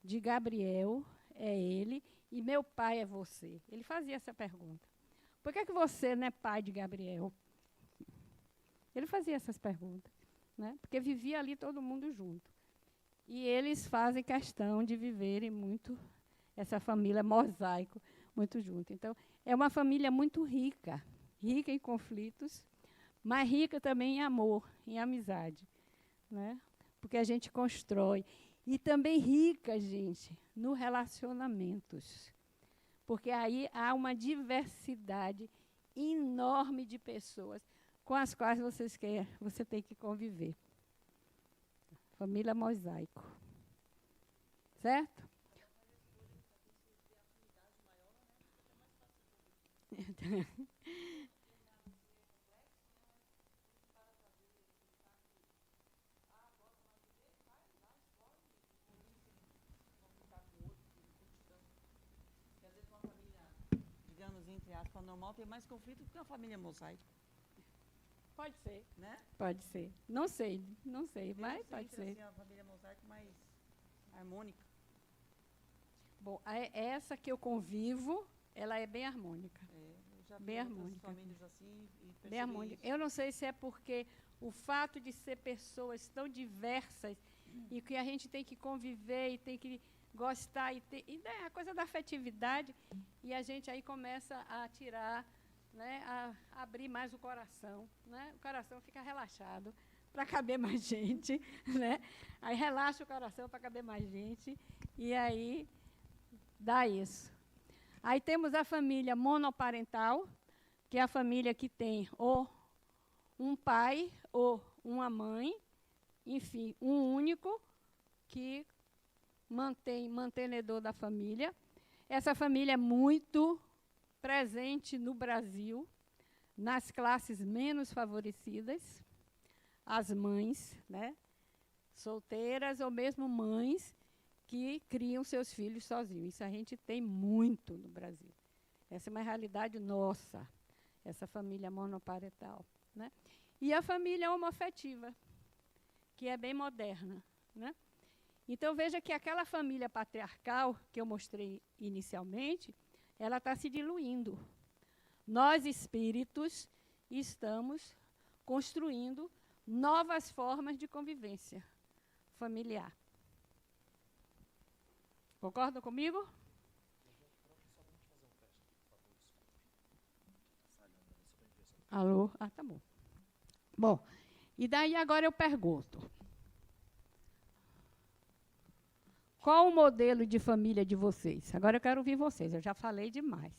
de Gabriel é ele e meu pai é você? Ele fazia essa pergunta. Por que que você não é pai de Gabriel? Ele fazia essas perguntas, né? Porque vivia ali todo mundo junto. E eles fazem questão de viverem muito, essa família mosaico, muito junto. Então, é uma família muito rica, rica em conflitos, mas rica também em amor, em amizade. Né? Porque a gente constrói. E também rica, gente, no relacionamentos. Porque aí há uma diversidade enorme de pessoas com as quais você tem que conviver. Família mosaico. Certo? Digamos, entre aspas, normal, tem mais conflito do que uma família mosaico. Pode ser. Né? Pode ser. Não sei, mas pode ser. Assim, a família mosaico mais harmônica. Bom, essa que eu convivo, ela é bem harmônica. Eu já bem vi outras harmônica. famílias assim e percebi Bem harmônica. isso. Eu não sei se é porque o fato de ser pessoas tão diversas e que a gente tem que conviver e tem que gostar e a coisa da afetividade, e a gente aí começa a tirar, né, a abrir mais o coração, né? O coração fica relaxado para caber mais gente, né? Aí relaxa o coração para caber mais gente e aí dá isso. Aí temos a família monoparental, que é a família que tem ou um pai ou uma mãe, enfim, um único que mantenedor da família. Essa família é muito presente no Brasil, nas classes menos favorecidas, as mães, né, solteiras ou mesmo mães que criam seus filhos sozinhos. Isso a gente tem muito no Brasil. Essa é uma realidade nossa, essa família monoparental, né? E a família homoafetiva, que é bem moderna, né? Então, veja que aquela família patriarcal que eu mostrei inicialmente, ela está se diluindo. Nós, espíritos, estamos construindo novas formas de convivência familiar. Concordam comigo? Alô? Ah, tá bom. Bom, e daí agora eu pergunto. Qual o modelo de família de vocês? Agora eu quero ouvir vocês, eu já falei demais.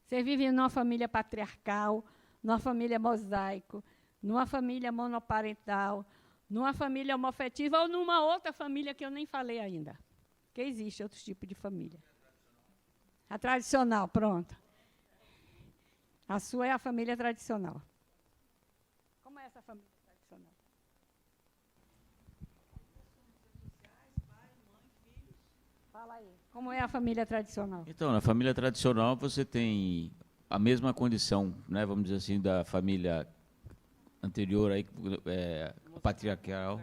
Você vive numa família patriarcal, numa família mosaico, numa família monoparental, numa família homoafetiva ou numa outra família que eu nem falei ainda. Porque existe outros tipos de família. A tradicional, pronto. A sua é a família tradicional. Como é essa família tradicional? Fala aí. Como é a família tradicional? Então, na família tradicional você tem a mesma condição, né, vamos dizer assim, da família anterior aí, patriarcal.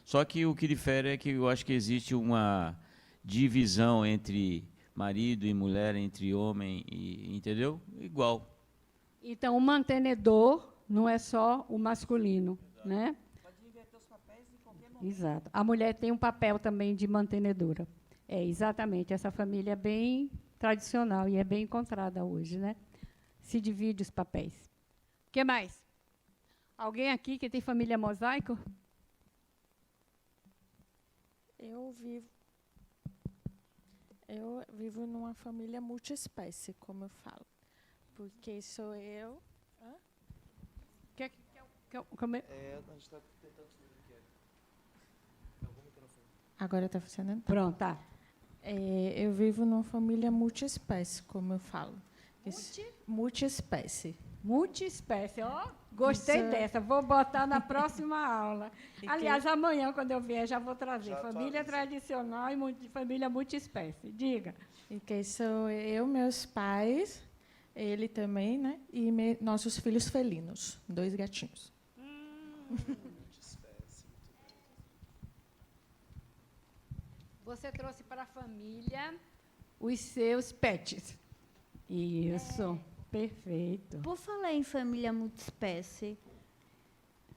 Só que o que difere é que eu acho que existe uma divisão entre marido e mulher, entre homem e, entendeu? Igual. Então, o mantenedor não é só o masculino, né? Pode inverter os papéis em qualquer momento. Exato. A mulher tem um papel também de mantenedora. É, exatamente. Essa família é bem tradicional e é bem encontrada hoje, né? Se divide os papéis. O que mais? Alguém aqui que tem família mosaico? Eu vivo numa família multiespécie, como eu falo. Porque sou eu. Hã? Como é? A gente está tentando descobrir o que é. Algum microfone. Agora está funcionando? Pronto, tá. Eu vivo numa família multiespécie, como eu falo. Multiespécie. Multiespécie, ó. Gostei Isso. dessa. Vou botar na próxima aula. E Aliás, amanhã, quando eu vier, já vou trazer. Já Família atualiza. tradicional e família multiespécie. Diga. E que sou eu, meus pais, ele também, né? E nossos filhos felinos, 2 gatinhos. Você trouxe para a família os seus pets. Isso, perfeito. Por falar em família multiespécie,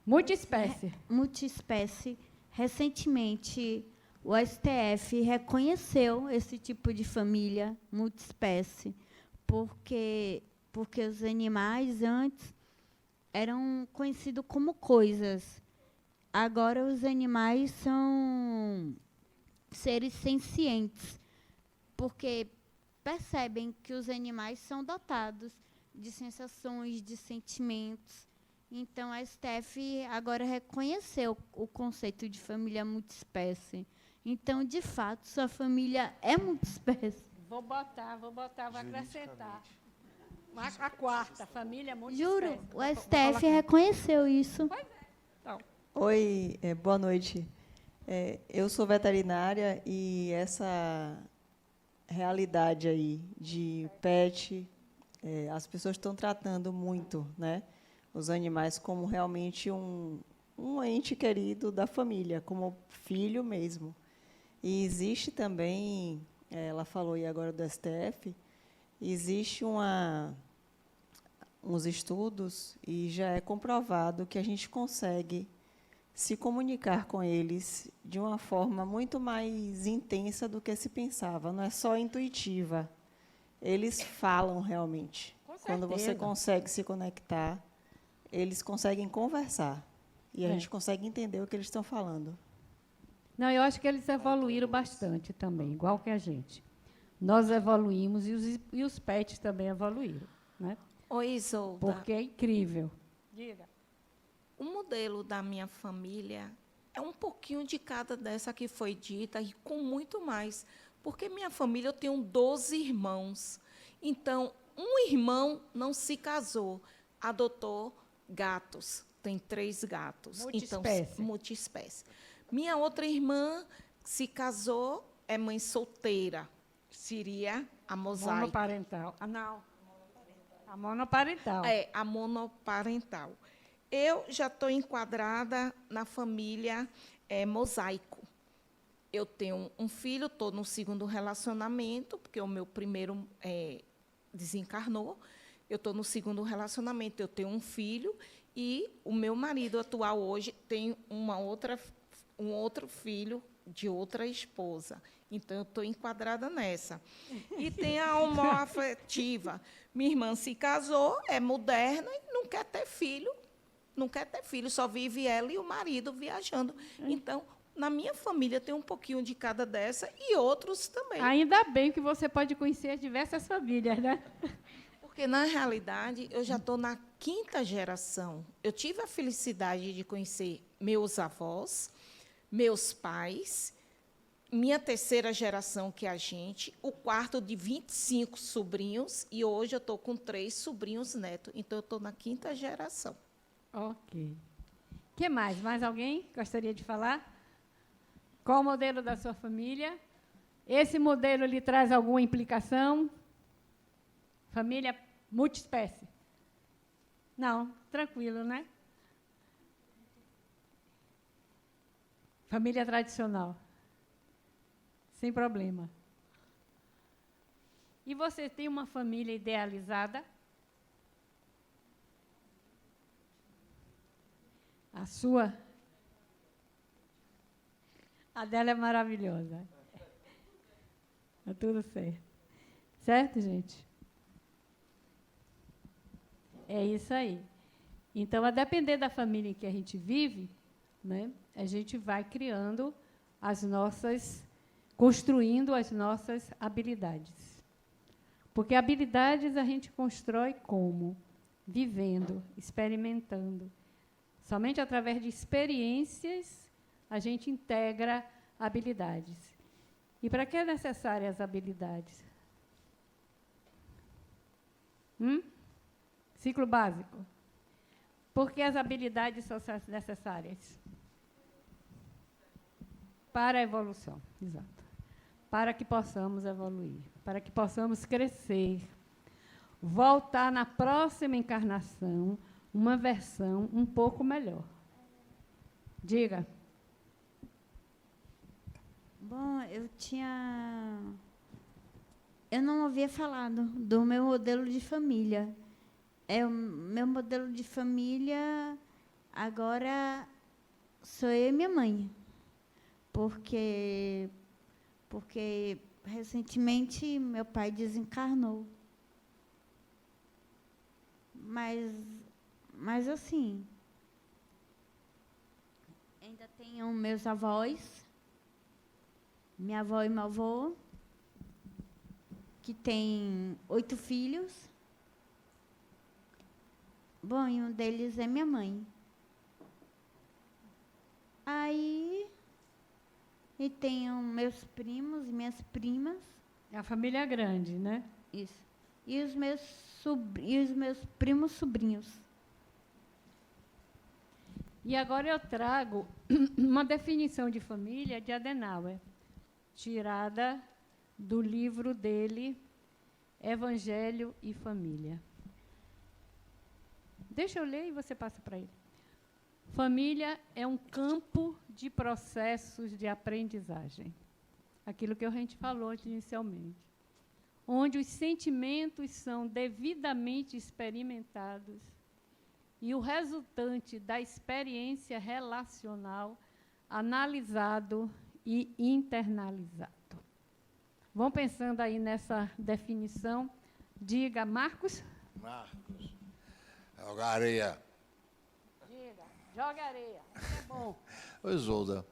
Multiespécie. recentemente o STF reconheceu esse tipo de família multiespécie, porque os animais antes eram conhecidos como coisas. Agora os animais são seres sencientes, porque percebem que os animais são dotados de sensações, de sentimentos. Então, a STF agora reconheceu o conceito de família multiespécie. Então, de fato, sua família é multiespécie. Vou botar, vou acrescentar. A quarta, família multiespécie. Juro, o Vou STF colocar. reconheceu isso. Então, Oi, boa noite. Eu sou veterinária e essa realidade aí de pet, as pessoas estão tratando muito, né, os animais como realmente um ente querido da família, como filho mesmo. E existe também, ela falou aí agora do STF, existe uns estudos e já é comprovado que a gente consegue se comunicar com eles de uma forma muito mais intensa do que se pensava. Não é só intuitiva. Eles falam realmente. Quando você certeza. consegue se conectar, eles conseguem conversar. E a É. gente consegue entender o que eles estão falando. não, eu acho que eles evoluíram bastante também, igual que a gente. Nós evoluímos e os pets também evoluíram, né? Oi, Isolda. Porque é incrível. Diga. O modelo da minha família é um pouquinho de cada dessa que foi dita e com muito mais. Porque minha família, eu tenho 12 irmãos. Então, um irmão não se casou, adotou gatos. Tem 3 gatos. Multiespécie. Então, multiespécie. Minha outra irmã se casou, é mãe solteira. Seria a mosaico. Monoparental. Ah, não. A monoparental. É, a monoparental. Eu já estou enquadrada na família mosaico. Eu tenho um filho, estou no segundo relacionamento, porque o meu primeiro desencarnou. Eu estou no segundo relacionamento, eu tenho um filho, e o meu marido atual hoje tem um outro filho de outra esposa. Então, eu estou enquadrada nessa. E tem a homoafetiva. Minha irmã se casou, é moderna e não quer ter filho. Não quer ter filho, só vive ela e o marido viajando. Então, na minha família tem um pouquinho de cada dessa e outros também. Ainda bem que você pode conhecer diversas famílias, né? Porque, na realidade, eu já estou na 5ª geração. Eu tive a felicidade de conhecer meus avós, meus pais, minha 3ª geração, que é a gente, o quarto de 25 sobrinhos, e hoje eu estou com 3 sobrinhos netos. Então, eu estou na 5ª geração. Ok. O que mais? Mais alguém gostaria de falar? Qual o modelo da sua família? Esse modelo lhe traz alguma implicação? Família multiespécie? Não, tranquilo, né? Família tradicional. Sem problema. E você tem uma família idealizada? A sua? A dela é maravilhosa. Está tudo certo. Certo, gente? É isso aí. Então, a depender da família em que a gente vive, né, a gente vai criando construindo as nossas habilidades. Porque habilidades a gente constrói como? Vivendo, experimentando. Somente através de experiências a gente integra habilidades. E para que é necessárias as habilidades? Ciclo básico. Por que as habilidades são necessárias? Para a evolução, exato. Para que possamos evoluir, para que possamos crescer, voltar na próxima encarnação uma versão um pouco melhor. Diga. Bom, eu não havia falado do meu modelo de família. O meu modelo de família agora sou eu e minha mãe. Porque recentemente meu pai desencarnou. Mas assim, ainda tenho meus avós, minha avó e meu avô, que tem 8 filhos. Bom, e um deles é minha mãe. E tenho meus primos e minhas primas. É a família grande, né? Isso. E os meus primos sobrinhos. E agora eu trago uma definição de família de Adenauer, tirada do livro dele, Evangelho e Família. Deixa eu ler e você passa para ele. Família é um campo de processos de aprendizagem. Aquilo que a gente falou inicialmente. Onde os sentimentos são devidamente experimentados e o resultante da experiência relacional analisado e internalizado. Vão pensando aí nessa definição. Diga, Marcos. Marcos. Joga areia. Diga, joga areia. É bom. Ô, Isolda,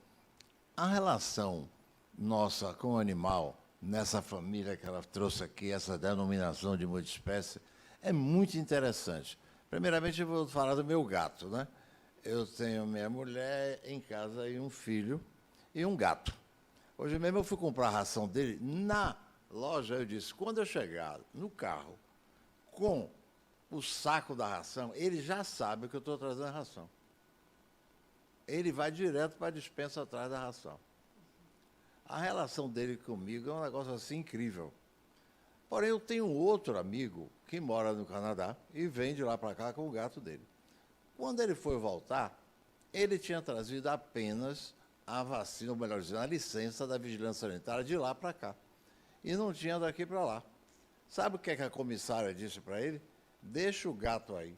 a relação nossa com o animal, nessa família que ela trouxe aqui, essa denominação de multiespécie, é muito interessante. Primeiramente, eu vou falar do meu gato, né? Eu tenho minha mulher em casa e um filho e um gato. Hoje mesmo eu fui comprar a ração dele na loja. Eu disse, quando eu chegar no carro com o saco da ração, ele já sabe que eu estou trazendo a ração. ele vai direto para a despensa atrás da ração. A relação dele comigo é um negócio assim incrível. Porém, eu tenho um outro amigo que mora no Canadá e vem de lá para cá com o gato dele. Quando ele foi voltar, ele tinha trazido apenas a vacina, ou melhor dizendo, a licença da vigilância sanitária de lá para cá. E não tinha daqui para lá. Sabe o que é que a comissária disse para ele? Deixa o gato aí.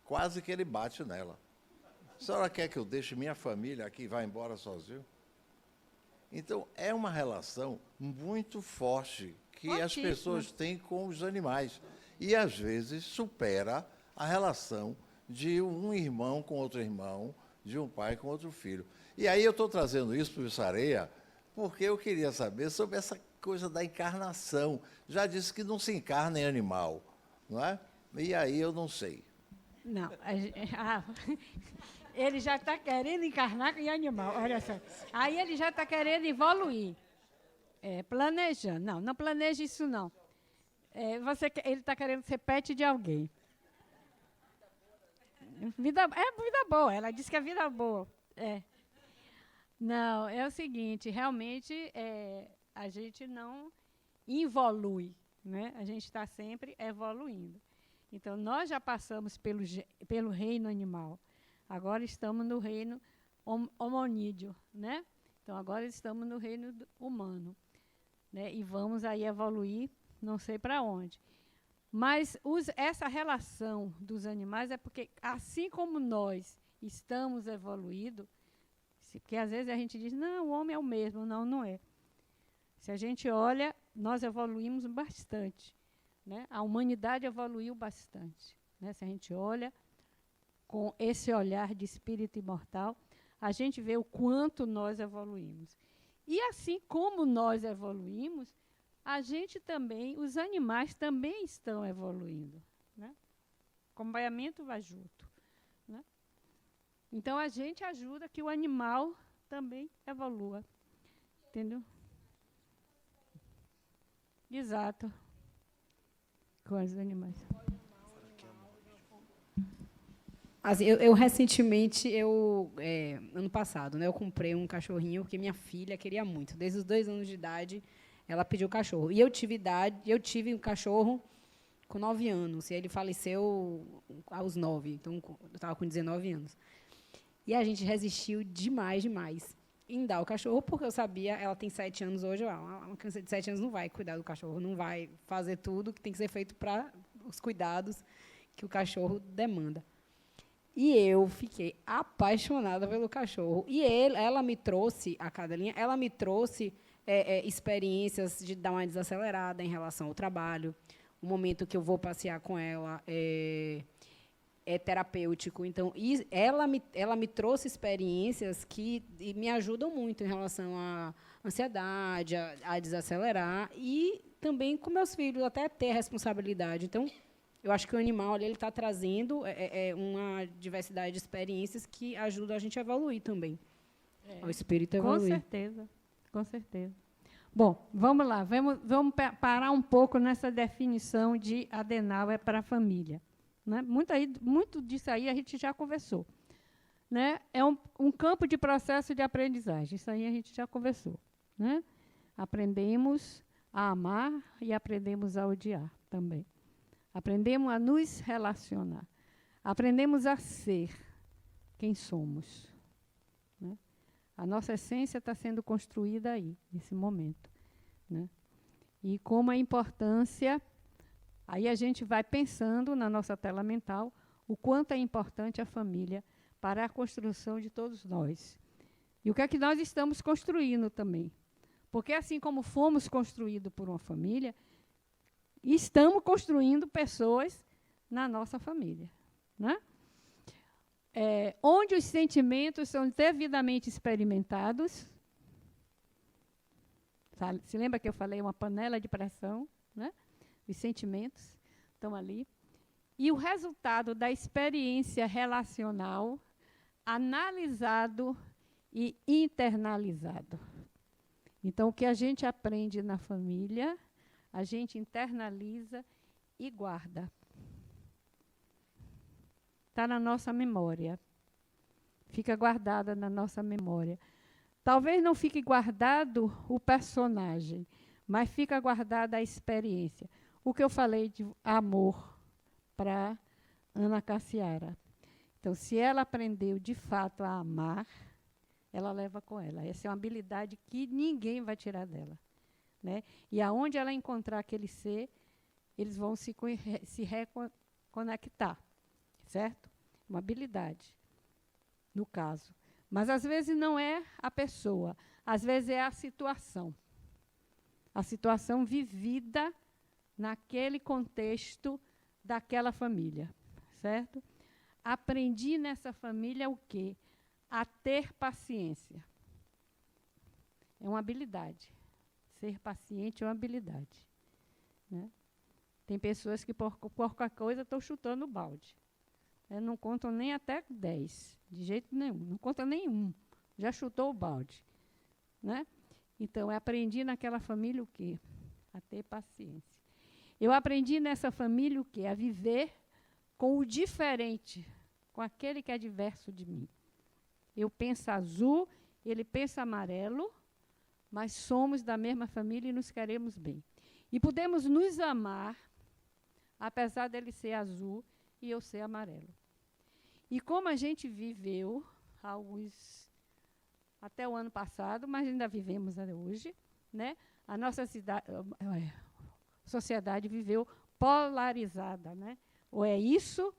Quase que ele bate nela. A senhora quer que eu deixe minha família aqui e vá embora sozinho? Então, é uma relação muito forte que as pessoas têm com os animais. E, às vezes, supera a relação de um irmão com outro irmão, de um pai com outro filho. E aí eu estou trazendo isso para o Sareia, porque eu queria saber sobre essa coisa da encarnação. Já disse que não se encarna em animal, não é? E aí eu não sei. Não, ele já está querendo encarnar em animal, olha só. Aí ele já está querendo evoluir. Planejando. Não, não planeje isso, não. Ele está querendo ser pet de alguém. Vida boa, ela disse que é vida boa. Não, é o seguinte, realmente a gente não evolui, né? A gente está sempre evoluindo. Então, nós já passamos pelo reino animal. Agora estamos no reino hominídeo, né? Então, agora estamos no reino humano, né? E vamos aí evoluir, não sei para onde. Mas essa relação dos animais é porque, assim como nós estamos evoluindo, porque às vezes a gente diz, não, o homem é o mesmo. Não, não é. Se a gente olha, nós evoluímos bastante, né? A humanidade evoluiu bastante, né? Se a gente olha com esse olhar de espírito imortal, a gente vê o quanto nós evoluímos. E assim como nós evoluímos, a gente também, os animais também estão evoluindo, né? O acompanhamento vai junto, né? Então, a gente ajuda que o animal também evolua, entendeu? Exato. Com os animais. Assim, eu recentemente, ano passado, né, eu comprei um cachorrinho que minha filha queria muito. Desde os 2 anos de idade, ela pediu cachorro. E eu tive um cachorro com 9 anos. E ele faleceu aos 9. Então, eu estava com 19 anos. E a gente resistiu demais em dar o cachorro, porque eu sabia, ela tem 7 anos hoje, uma criança de 7 anos não vai cuidar do cachorro, não vai fazer tudo que tem que ser feito para os cuidados que o cachorro demanda. E eu fiquei apaixonada pelo cachorro. E ela me trouxe, a cadelinha, ela me trouxe experiências de dar uma desacelerada em relação ao trabalho. O momento que eu vou passear com ela é terapêutico. Então, ela me trouxe experiências que me ajudam muito em relação à ansiedade, a desacelerar, e também com meus filhos, até ter responsabilidade. Então, eu acho que o animal ele está trazendo uma diversidade de experiências que ajuda a gente a evoluir também. O espírito evoluir. Com certeza, com certeza. Bom, vamos lá, vamos parar um pouco nessa definição de Adenauer para a família. Né? Muito disso aí a gente já conversou. Né? É um campo de processo de aprendizagem, isso aí a gente já conversou. Né? Aprendemos a amar e aprendemos a odiar também. Aprendemos a nos relacionar. Aprendemos a ser quem somos. Né? A nossa essência está sendo construída aí, nesse momento. Né? E como a importância... Aí a gente vai pensando na nossa tela mental o quanto é importante a família para a construção de todos nós. E o que é que nós estamos construindo também. Porque assim como fomos construídos por uma família, estamos construindo pessoas na nossa família. Né? Onde os sentimentos são devidamente experimentados. Se lembra que eu falei uma panela de pressão, né? Os sentimentos estão ali. E o resultado da experiência relacional analisado e internalizado. Então, o que a gente aprende na família, a gente internaliza e guarda. Está na nossa memória. fica guardada na nossa memória. Talvez não fique guardado o personagem, mas fica guardada a experiência. O que eu falei de amor para Ana Cassiara. Então, se ela aprendeu de fato a amar, ela leva com ela. Essa é uma habilidade que ninguém vai tirar dela, né? E aonde ela encontrar aquele ser, eles vão se reconectar, certo? Uma habilidade, no caso. Mas, às vezes, não é a pessoa, às vezes é a situação. A situação vivida naquele contexto daquela família, certo? Aprendi nessa família o quê? A ter paciência. É uma habilidade. Ser paciente é uma habilidade, né? Tem pessoas que, por qualquer coisa, estão chutando o balde. Não contam nem até 10, de jeito nenhum. Não conta nenhum. Já chutou o balde, né? Então, eu aprendi naquela família o quê? A ter paciência. Eu aprendi nessa família o quê? A viver com o diferente, com aquele que é diverso de mim. Eu penso azul, ele pensa amarelo, mas somos da mesma família e nos queremos bem. E podemos nos amar, apesar dele ser azul e eu ser amarelo. E como a gente viveu até o ano passado, mas ainda vivemos até hoje, né? A nossa sociedade viveu polarizada, né? Ou é isso,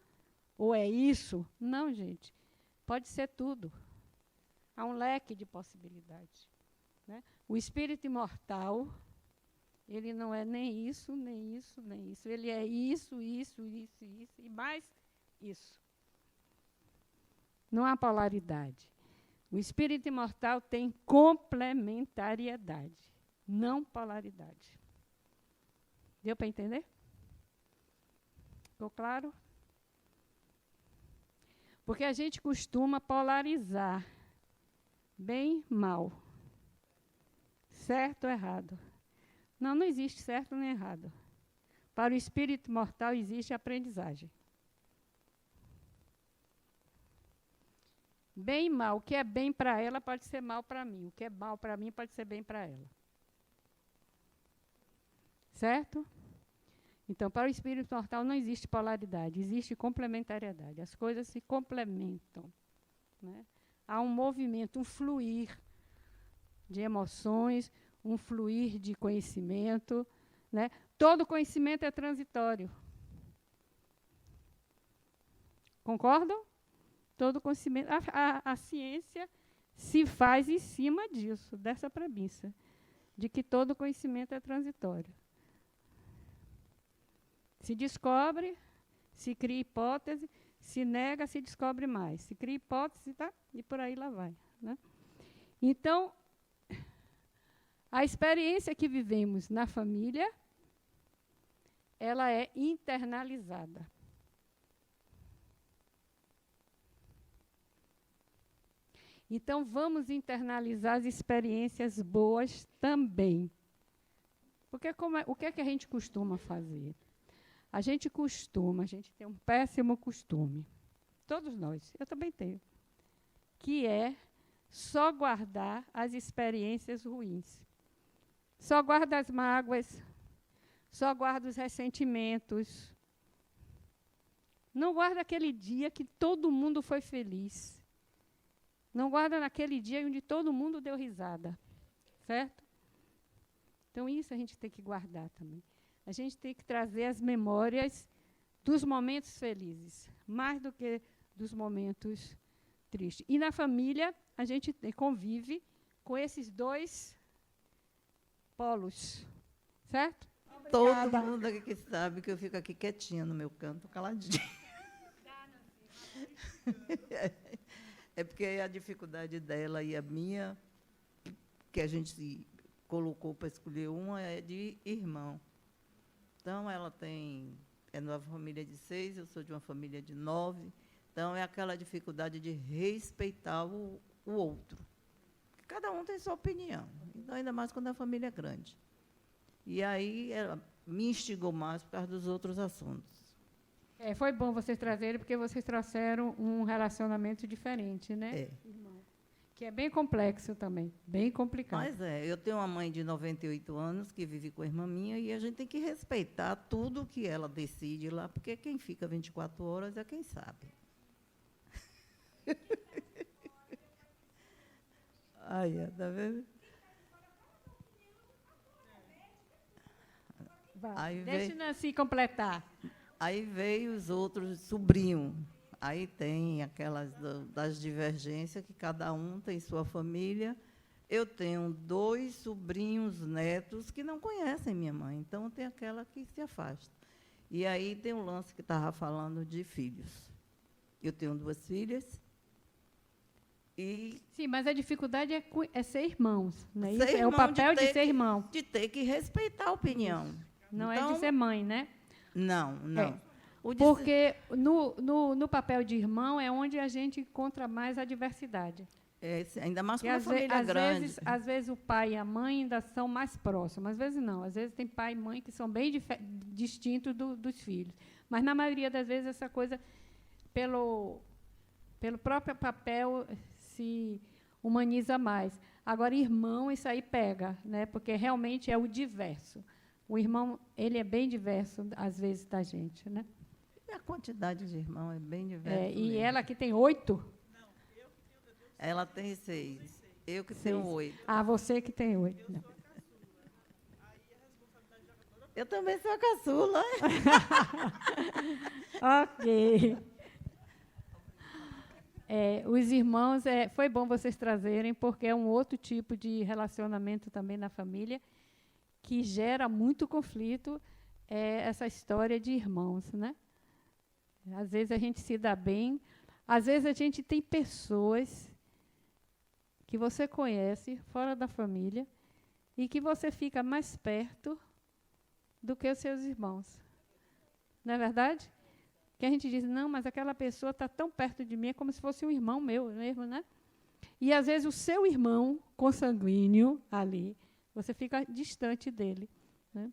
ou é isso. Não, gente. Pode ser tudo. Há um leque de possibilidades, né? O espírito imortal, ele não é nem isso, nem isso, nem isso. Ele é isso, isso, isso, isso e mais isso. Não há polaridade. O espírito imortal tem complementariedade, não polaridade. Deu para entender? Ficou claro? Porque a gente costuma polarizar bem, mal, certo ou errado. Não existe certo nem errado. Para o espírito mortal existe aprendizagem. Bem e mal. O que é bem para ela pode ser mal para mim. O que é mal para mim pode ser bem para ela. Certo? Então, para o espírito mortal não existe polaridade, existe complementariedade. As coisas se complementam, né? Há um movimento, um fluir de emoções, um fluir de conhecimento, né? Todo conhecimento é transitório. Concordam? Todo conhecimento. A ciência se faz em cima disso, dessa premissa, de que todo conhecimento é transitório. Se descobre, se cria hipótese, se nega, se descobre mais. Se cria hipótese, tá? E por aí lá vai, né? Então, a experiência que vivemos na família, ela é internalizada. Então, vamos internalizar as experiências boas também. Porque o que é que a gente costuma fazer? A gente tem um péssimo costume, todos nós, eu também tenho, que é só guardar as experiências ruins. Só guarda as mágoas, só guarda os ressentimentos. Não guarda aquele dia que todo mundo foi feliz. Não guarda naquele dia onde todo mundo deu risada, certo? Então, isso a gente tem que guardar também. A gente tem que trazer as memórias dos momentos felizes, mais do que dos momentos tristes. E na família, a gente convive com esses dois polos, certo? Todo mundo aqui sabe que eu fico aqui quietinha no meu canto, caladinha. É porque a dificuldade dela e a minha, que a gente colocou para escolher uma, é de irmão. Então, ela é de uma família de 6, eu sou de uma família de 9. Então, é aquela dificuldade de respeitar o outro. Cada um tem sua opinião, então, ainda mais quando a família é grande. E aí, ela me instigou mais por causa dos outros assuntos. Foi bom vocês trazerem, porque vocês trouxeram um relacionamento diferente, né? É. Irmão? Que é bem complexo também, bem complicado. Mas eu tenho uma mãe de 98 anos que vive com a irmã minha e a gente tem que respeitar tudo que ela decide lá, porque quem fica 24 horas é quem sabe. Aí, tá vendo? Aí Deixa o Nancy completar. Aí veio os outros sobrinhos. Aí tem aquelas das divergências, que cada um tem sua família. Eu tenho 2 sobrinhos netos que não conhecem minha mãe, então tem aquela que se afasta. E aí tem um lance que estava falando de filhos. Eu tenho 2 filhas. Sim, mas a dificuldade é ser irmãos, né? Isso Ser é o irmão, papel de ser irmão. De ter que respeitar a opinião. Não é Então, de ser mãe, né? Não. Porque no papel de irmão é onde a gente encontra mais a diversidade. Ainda mais com Porque uma família grande. Às vezes o pai e a mãe ainda são mais próximos, às vezes não. Às vezes tem pai e mãe que são bem distintos dos filhos. Mas, na maioria das vezes, essa coisa, pelo próprio papel, se humaniza mais. Agora, irmão, isso aí pega, né? Porque realmente é o diverso. O irmão, ele é bem diverso, às vezes, da gente, né? E a quantidade de irmão é bem diversa. E mesmo. ela que tem 8? Ela tem 6. Eu que tenho 8. Ah, você que tem 8. Não. Eu também sou a caçula. Ok. Os irmãos, foi bom vocês trazerem, porque é um outro tipo de relacionamento também na família, que gera muito conflito, essa história de irmãos, né? Às vezes a gente se dá bem, às vezes a gente tem pessoas que você conhece fora da família e que você fica mais perto do que os seus irmãos. Não é verdade? Que a gente diz, não, mas aquela pessoa está tão perto de mim, é como se fosse um irmão meu mesmo, né? E, às vezes, o seu irmão consanguíneo ali, você fica distante dele, né?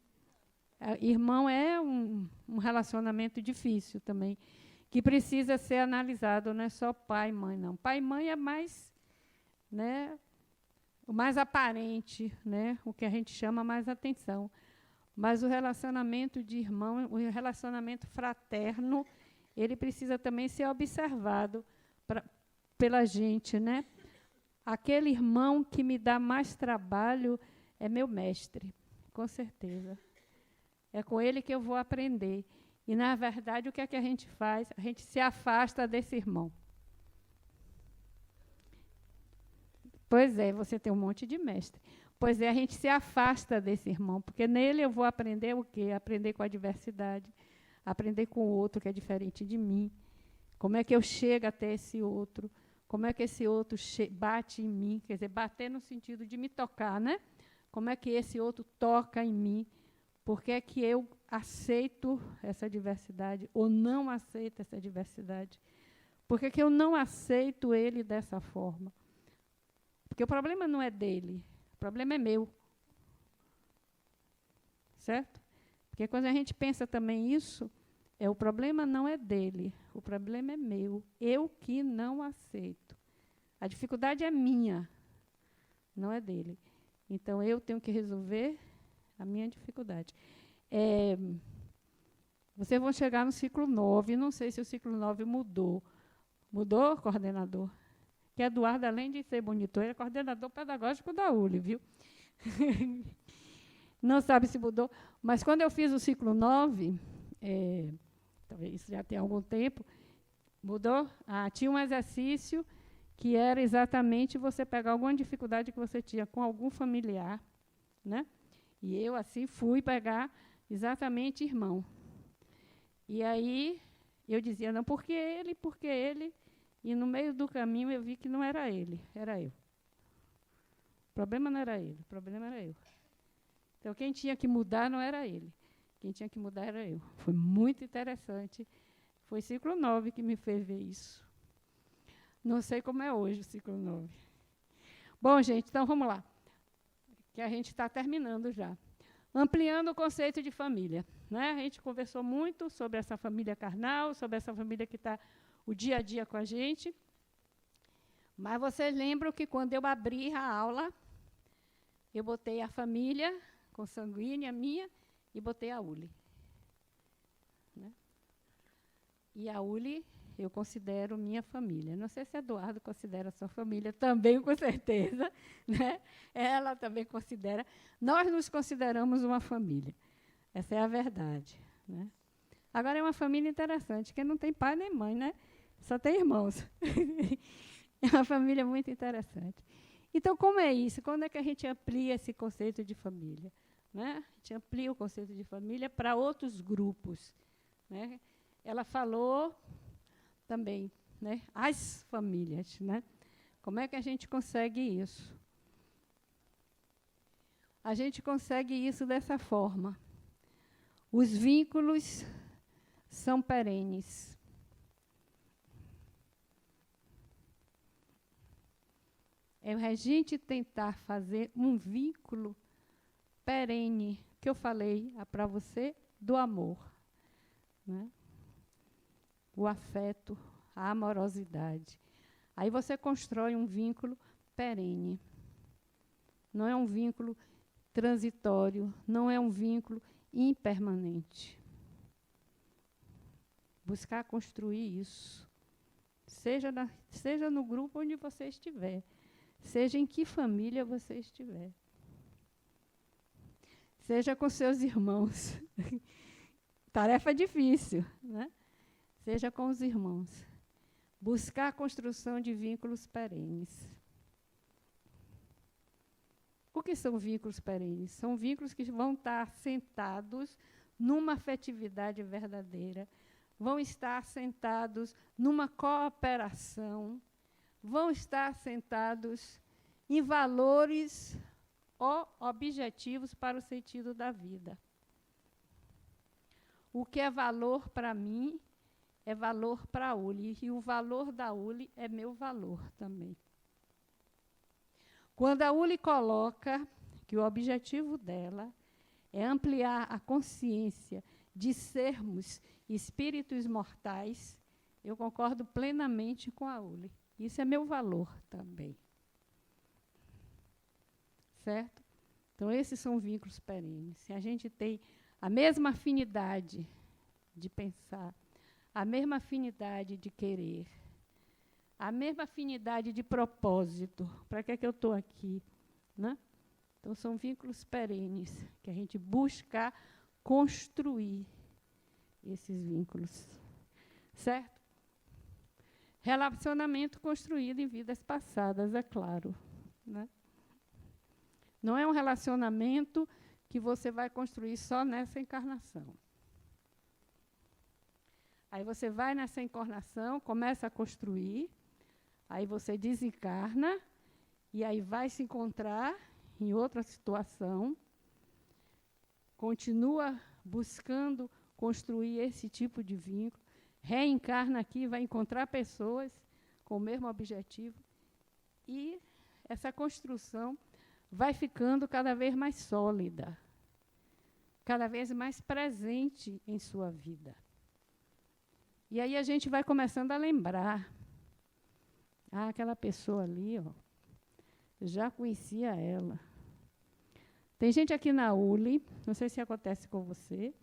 Irmão é um relacionamento difícil também, que precisa ser analisado, não é só pai e mãe, não. Pai e mãe é mais, né, o mais aparente, né, o que a gente chama mais atenção. Mas o relacionamento de irmão, o relacionamento fraterno, ele precisa também ser observado pela gente, né? Aquele irmão que me dá mais trabalho é meu mestre, com certeza. É com ele que eu vou aprender. E, na verdade, o que é que a gente faz? A gente se afasta desse irmão. Pois é, você tem um monte de mestre. Pois é, a gente se afasta desse irmão, porque nele eu vou aprender o quê? Aprender com a diversidade, aprender com o outro que é diferente de mim. Como é que eu chego até esse outro? Como é que esse outro bate em mim? Quer dizer, bater no sentido de me tocar, né? Como é que esse outro toca em mim? Por que é que eu aceito essa diversidade ou não aceito essa diversidade? Por que é que eu não aceito ele dessa forma? Porque o problema não é dele. O problema é meu. Certo? Porque quando a gente pensa também isso, o problema não é dele, o problema é meu. Eu que não aceito. A dificuldade é minha, não é dele. Então, eu tenho que resolver a minha dificuldade. Vocês vão chegar no ciclo 9, não sei se o ciclo 9 mudou. Mudou, coordenador? Que Eduardo, além de ser monitor, é coordenador pedagógico da ULI, viu? Não sabe se mudou. Mas, quando eu fiz o ciclo 9, talvez isso já tenha algum tempo, mudou? Tinha um exercício que era exatamente você pegar alguma dificuldade que você tinha com algum familiar, né? E eu, assim, fui pegar exatamente irmão. E aí, eu dizia, não, porque ele... E, no meio do caminho, eu vi que não era ele, era eu. O problema não era ele, o problema era eu. Então, quem tinha que mudar não era ele. Quem tinha que mudar era eu. Foi muito interessante. Foi o ciclo 9 que me fez ver isso. Não sei como é hoje o ciclo 9. Bom, gente, então vamos lá. Que a gente está terminando já. Ampliando o conceito de família, né? A gente conversou muito sobre essa família carnal, sobre essa família que está o dia a dia com a gente. Mas vocês lembram que quando eu abri a aula, eu botei a família consanguínea minha e botei a Uli. Né? E a Uli eu considero minha família. Não sei se Eduardo considera sua família também, com certeza. Né? Ela também considera. Nós nos consideramos uma família. Essa é a verdade. Né? Agora, é uma família interessante, que não tem pai nem mãe, né? Só tem irmãos. É uma família muito interessante. Então, como é isso? Quando é que a gente amplia esse conceito de família? Né? A gente amplia o conceito de família para outros grupos. Né? Ela falou também, né? As famílias. Né? Como é que a gente consegue isso? A gente consegue isso dessa forma. Os vínculos são perenes. É a gente tentar fazer um vínculo perene, que eu falei para você, do amor. Né? O afeto, a amorosidade. Aí você constrói um vínculo perene. Não é um vínculo transitório, não é um vínculo impermanente. Buscar construir isso. Seja no grupo onde você estiver. Seja em que família você estiver. Seja com seus irmãos. Tarefa difícil, né? Seja com os irmãos. Buscar a construção de vínculos perenes. O que são vínculos perenes? São vínculos que vão estar assentados numa afetividade verdadeira, vão estar assentados numa cooperação, vão estar assentados em valores ou objetivos para o sentido da vida. O que é valor para mim é valor para a Uli, e o valor da Uli é meu valor também. Quando a Uli coloca que o objetivo dela é ampliar a consciência de sermos espíritos mortais, eu concordo plenamente com a Uli. Isso é meu valor também. Certo? Então, esses são vínculos perenes. Se a gente tem a mesma afinidade de pensar, a mesma afinidade de querer, a mesma afinidade de propósito, para que é que eu estou aqui? Né? Então, são vínculos perenes, que a gente busca construir esses vínculos. Certo? Relacionamento construído em vidas passadas, é claro. Né? Não é um relacionamento que você vai construir só nessa encarnação. Aí você vai nessa encarnação, começa a construir, aí você desencarna, e aí vai se encontrar em outra situação, continua buscando construir esse tipo de vínculo, reencarna aqui, vai encontrar pessoas com o mesmo objetivo, e essa construção vai ficando cada vez mais sólida, cada vez mais presente em sua vida. E aí a gente vai começando a lembrar. Ah, aquela pessoa ali, ó, eu já conhecia ela. Tem gente aqui na Uli, não sei se acontece com você,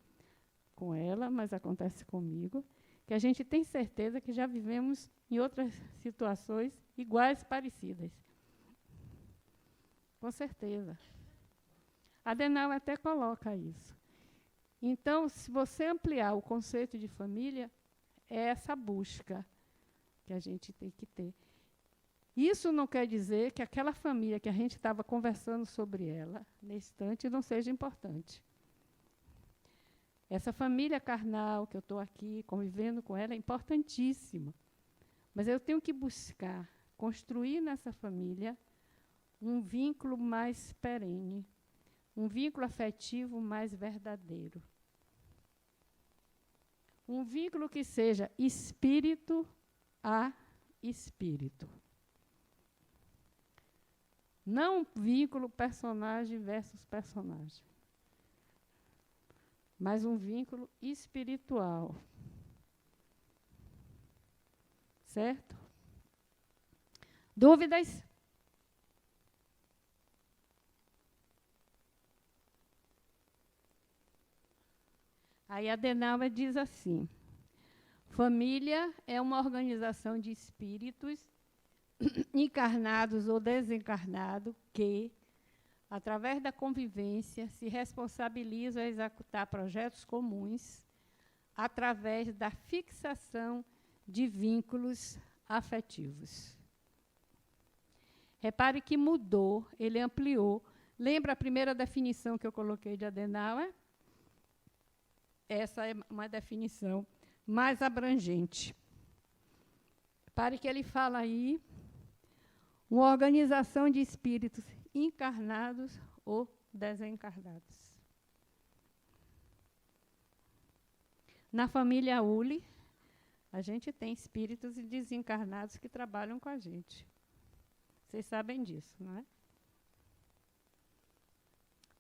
com ela, mas acontece comigo, que a gente tem certeza que já vivemos em outras situações iguais, parecidas. Com certeza. A Denal até coloca isso. Então, se você ampliar o conceito de família, é essa busca que a gente tem que ter. Isso não quer dizer que aquela família que a gente estava conversando sobre ela, nesse instante, não seja importante. Essa família carnal que eu estou aqui convivendo com ela é importantíssima. Mas eu tenho que buscar construir nessa família um vínculo mais perene, um vínculo afetivo mais verdadeiro. Um vínculo que seja espírito a espírito. Não um vínculo personagem versus personagem. mas um vínculo espiritual. Certo? Dúvidas? Aí a Adenauer diz assim: família é uma organização de espíritos encarnados ou desencarnados que, através da convivência, se responsabilizam a executar projetos comuns através da fixação de vínculos afetivos. Repare que mudou, ele ampliou. Lembra a primeira definição que eu coloquei de Adenauer? Essa é uma definição mais abrangente. Repare que ele fala aí uma organização de espíritos encarnados ou desencarnados. Na família Uli, a gente tem espíritos desencarnados que trabalham com a gente. Vocês sabem disso, não é?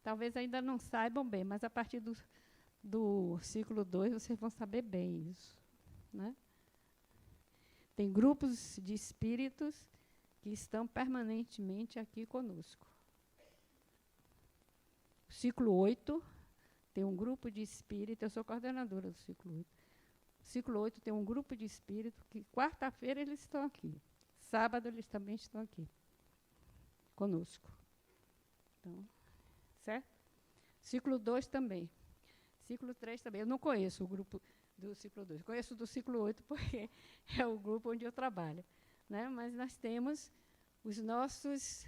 Talvez ainda não saibam bem, mas a partir do ciclo 2 vocês vão saber bem isso, né? Tem grupos de espíritos que estão permanentemente aqui conosco. O ciclo 8 tem um grupo de espíritos, eu sou coordenadora do ciclo 8. O ciclo 8 tem um grupo de espíritos que quarta-feira eles estão aqui. Sábado eles também estão aqui conosco. Então, certo? Ciclo 2 também. Ciclo 3 também. Eu não conheço o grupo do ciclo 2. Conheço do ciclo 8 porque é o grupo onde eu trabalho, né? Mas nós temos os nossos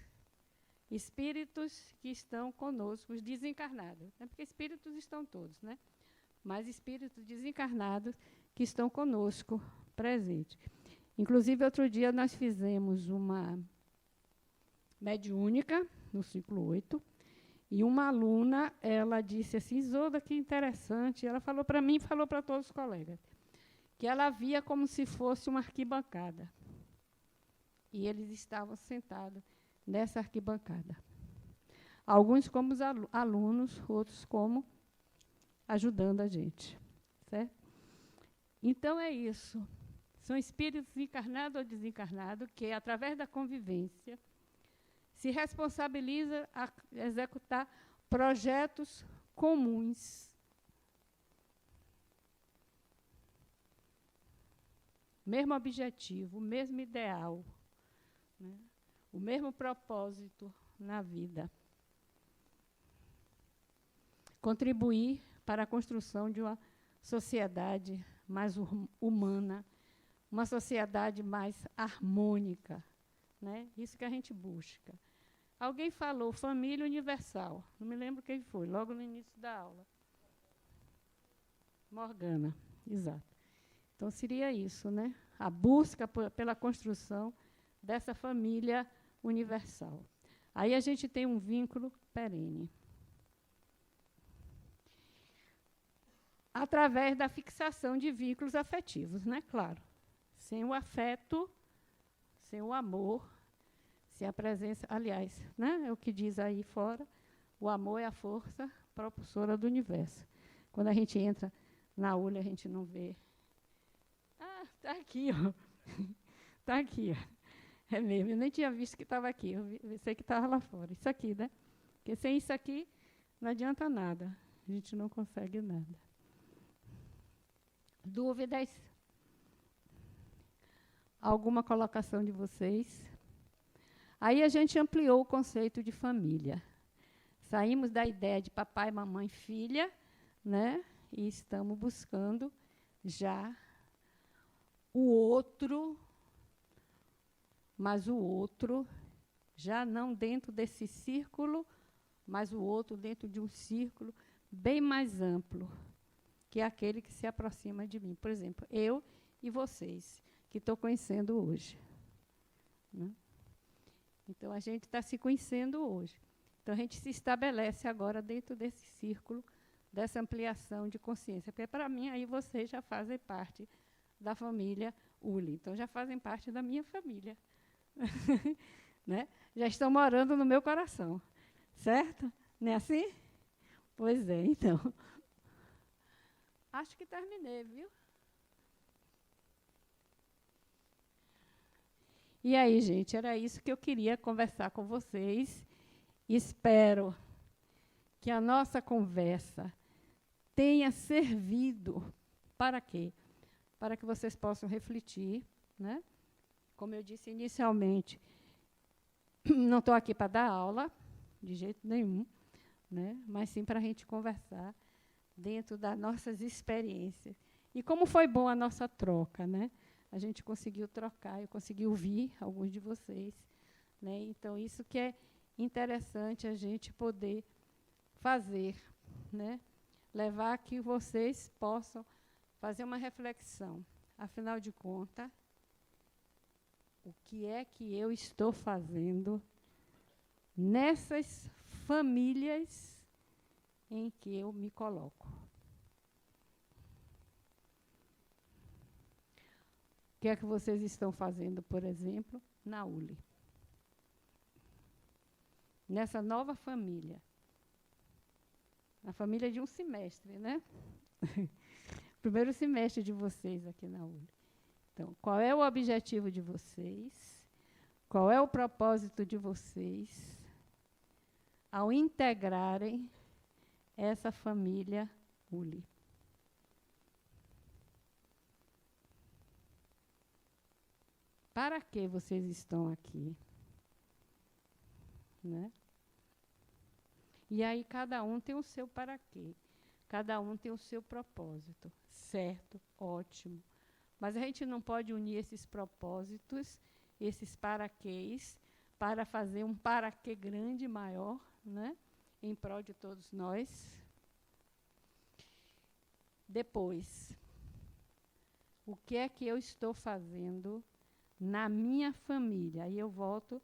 espíritos que estão conosco, os desencarnados. Né? Porque espíritos estão todos, né? Mas espíritos desencarnados que estão conosco, presentes. Inclusive, outro dia nós fizemos uma mediúnica no ciclo 8, e uma aluna, ela disse assim: Isolda, que interessante. Ela falou para mim e falou para todos os colegas, que ela via como se fosse uma arquibancada. E eles estavam sentados nessa arquibancada. Alguns como os alunos, outros como ajudando a gente. Certo? Então, é isso. São espíritos encarnados ou desencarnados que, através da convivência, se responsabiliza a executar projetos comuns. Mesmo objetivo, o mesmo ideal, né? O mesmo propósito na vida. Contribuir para a construção de uma sociedade mais humana, uma sociedade mais harmônica, né? Isso que a gente busca. Alguém falou família universal. Não me lembro quem foi, logo no início da aula. Morgana, exato. Então, seria isso, né? A busca pela construção dessa família universal. Aí a gente tem um vínculo perene. Através da fixação de vínculos afetivos, né? Claro. Sem o afeto, sem o amor, sem a presença... Aliás, né? É o que diz aí fora, o amor é a força propulsora do universo. Quando a gente entra na ULA, a gente não vê... Ah, está aqui, ó. Está aqui, ó. É mesmo, eu nem tinha visto que estava aqui, eu sei que estava lá fora. Isso aqui, né? Porque sem isso aqui, não adianta nada. A gente não consegue nada. Dúvidas? Alguma colocação de vocês? Aí a gente ampliou o conceito de família. Saímos da ideia de papai, mamãe, filha, né? E estamos buscando já o outro, mas o outro já não dentro desse círculo, mas o outro dentro de um círculo bem mais amplo, que é aquele que se aproxima de mim. Por exemplo, eu e vocês, que estou conhecendo hoje. Né? Então, a gente está se conhecendo hoje. Então, a gente se estabelece agora dentro desse círculo, dessa ampliação de consciência. Porque, para mim, aí vocês já fazem parte da família Uli. Então, já fazem parte da minha família. Né? Já estão morando no meu coração. Certo? Não é assim? Pois é, então. Acho que terminei, viu? E aí, gente, era isso que eu queria conversar com vocês. Espero que a nossa conversa tenha servido para quê? Para que vocês possam refletir, né? Como eu disse inicialmente, não estou aqui para dar aula, de jeito nenhum, né? Mas sim para a gente conversar dentro das nossas experiências. E como foi boa a nossa troca, né? A gente conseguiu trocar, eu consegui ouvir alguns de vocês, né? Então, isso que é interessante a gente poder fazer, né? Levar que vocês possam fazer uma reflexão. Afinal de contas, o que é que eu estou fazendo nessas famílias em que eu me coloco? O que é que vocês estão fazendo, por exemplo, na ULI? Nessa nova família. Na família de um semestre, né? Primeiro semestre de vocês aqui na ULI. Então, qual é o objetivo de vocês? Qual é o propósito de vocês ao integrarem essa família ULI? Para que vocês estão aqui? Né? E aí cada um tem o seu para quê. Cada um tem o seu propósito. Certo, ótimo. Mas a gente não pode unir esses propósitos, esses paraquês, para fazer um paraquê grande, maior, né? Em prol de todos nós. Depois, o que é que eu estou fazendo na minha família? Aí eu volto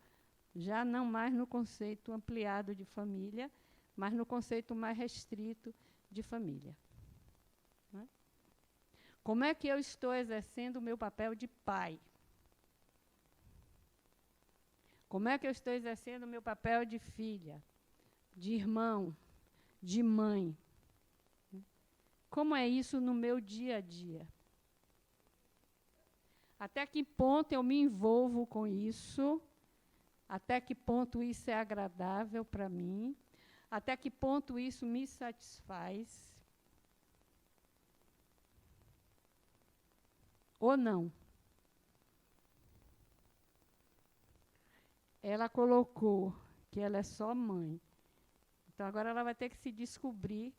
já não mais no conceito ampliado de família, mas no conceito mais restrito de família. Né? Como é que eu estou exercendo o meu papel de pai? Como é que eu estou exercendo o meu papel de filha, de irmão, de mãe? Como é isso no meu dia a dia? Até que ponto eu me envolvo com isso? Até que ponto isso é agradável para mim? Até que ponto isso me satisfaz? Ou não? Ela colocou que ela é só mãe. Então, agora ela vai ter que se descobrir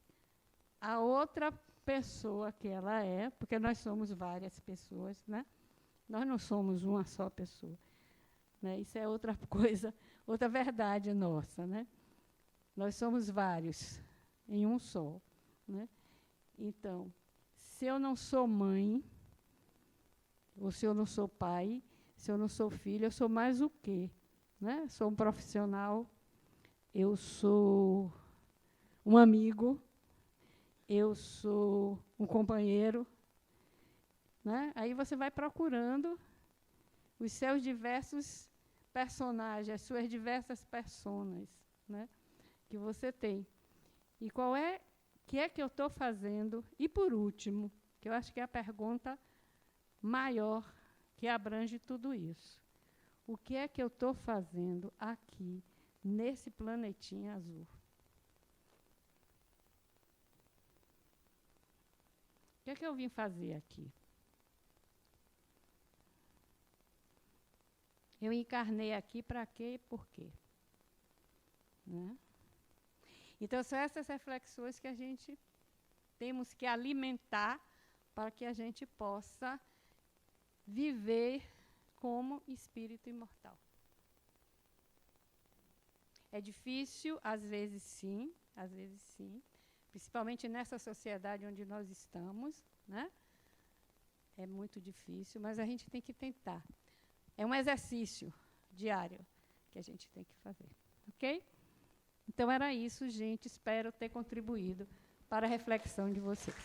a outra pessoa que ela é, porque nós somos várias pessoas, né? Nós não somos uma só pessoa. Né? Isso é outra coisa, outra verdade nossa, né? Nós somos vários em um só, né? Então, se eu não sou mãe, ou se eu não sou pai, se eu não sou filho, eu sou mais o quê? Né? Sou um profissional, eu sou um amigo, eu sou um companheiro. Né? Aí você vai procurando os seus diversos personagens, as suas diversas personas, né, que você tem. E qual é que eu estou fazendo? E, por último, que eu acho que é a pergunta maior que abrange tudo isso. O que é que eu estou fazendo aqui, nesse planetinha azul? O que é que eu vim fazer aqui? Eu encarnei aqui para quê e por quê? Né? Então, são essas reflexões que a gente temos que alimentar para que a gente possa viver como espírito imortal. É difícil, às vezes sim, principalmente nessa sociedade onde nós estamos, né? É muito difícil, mas a gente tem que tentar. É um exercício diário que a gente tem que fazer, ok? Então, era isso, gente. Espero ter contribuído para a reflexão de vocês.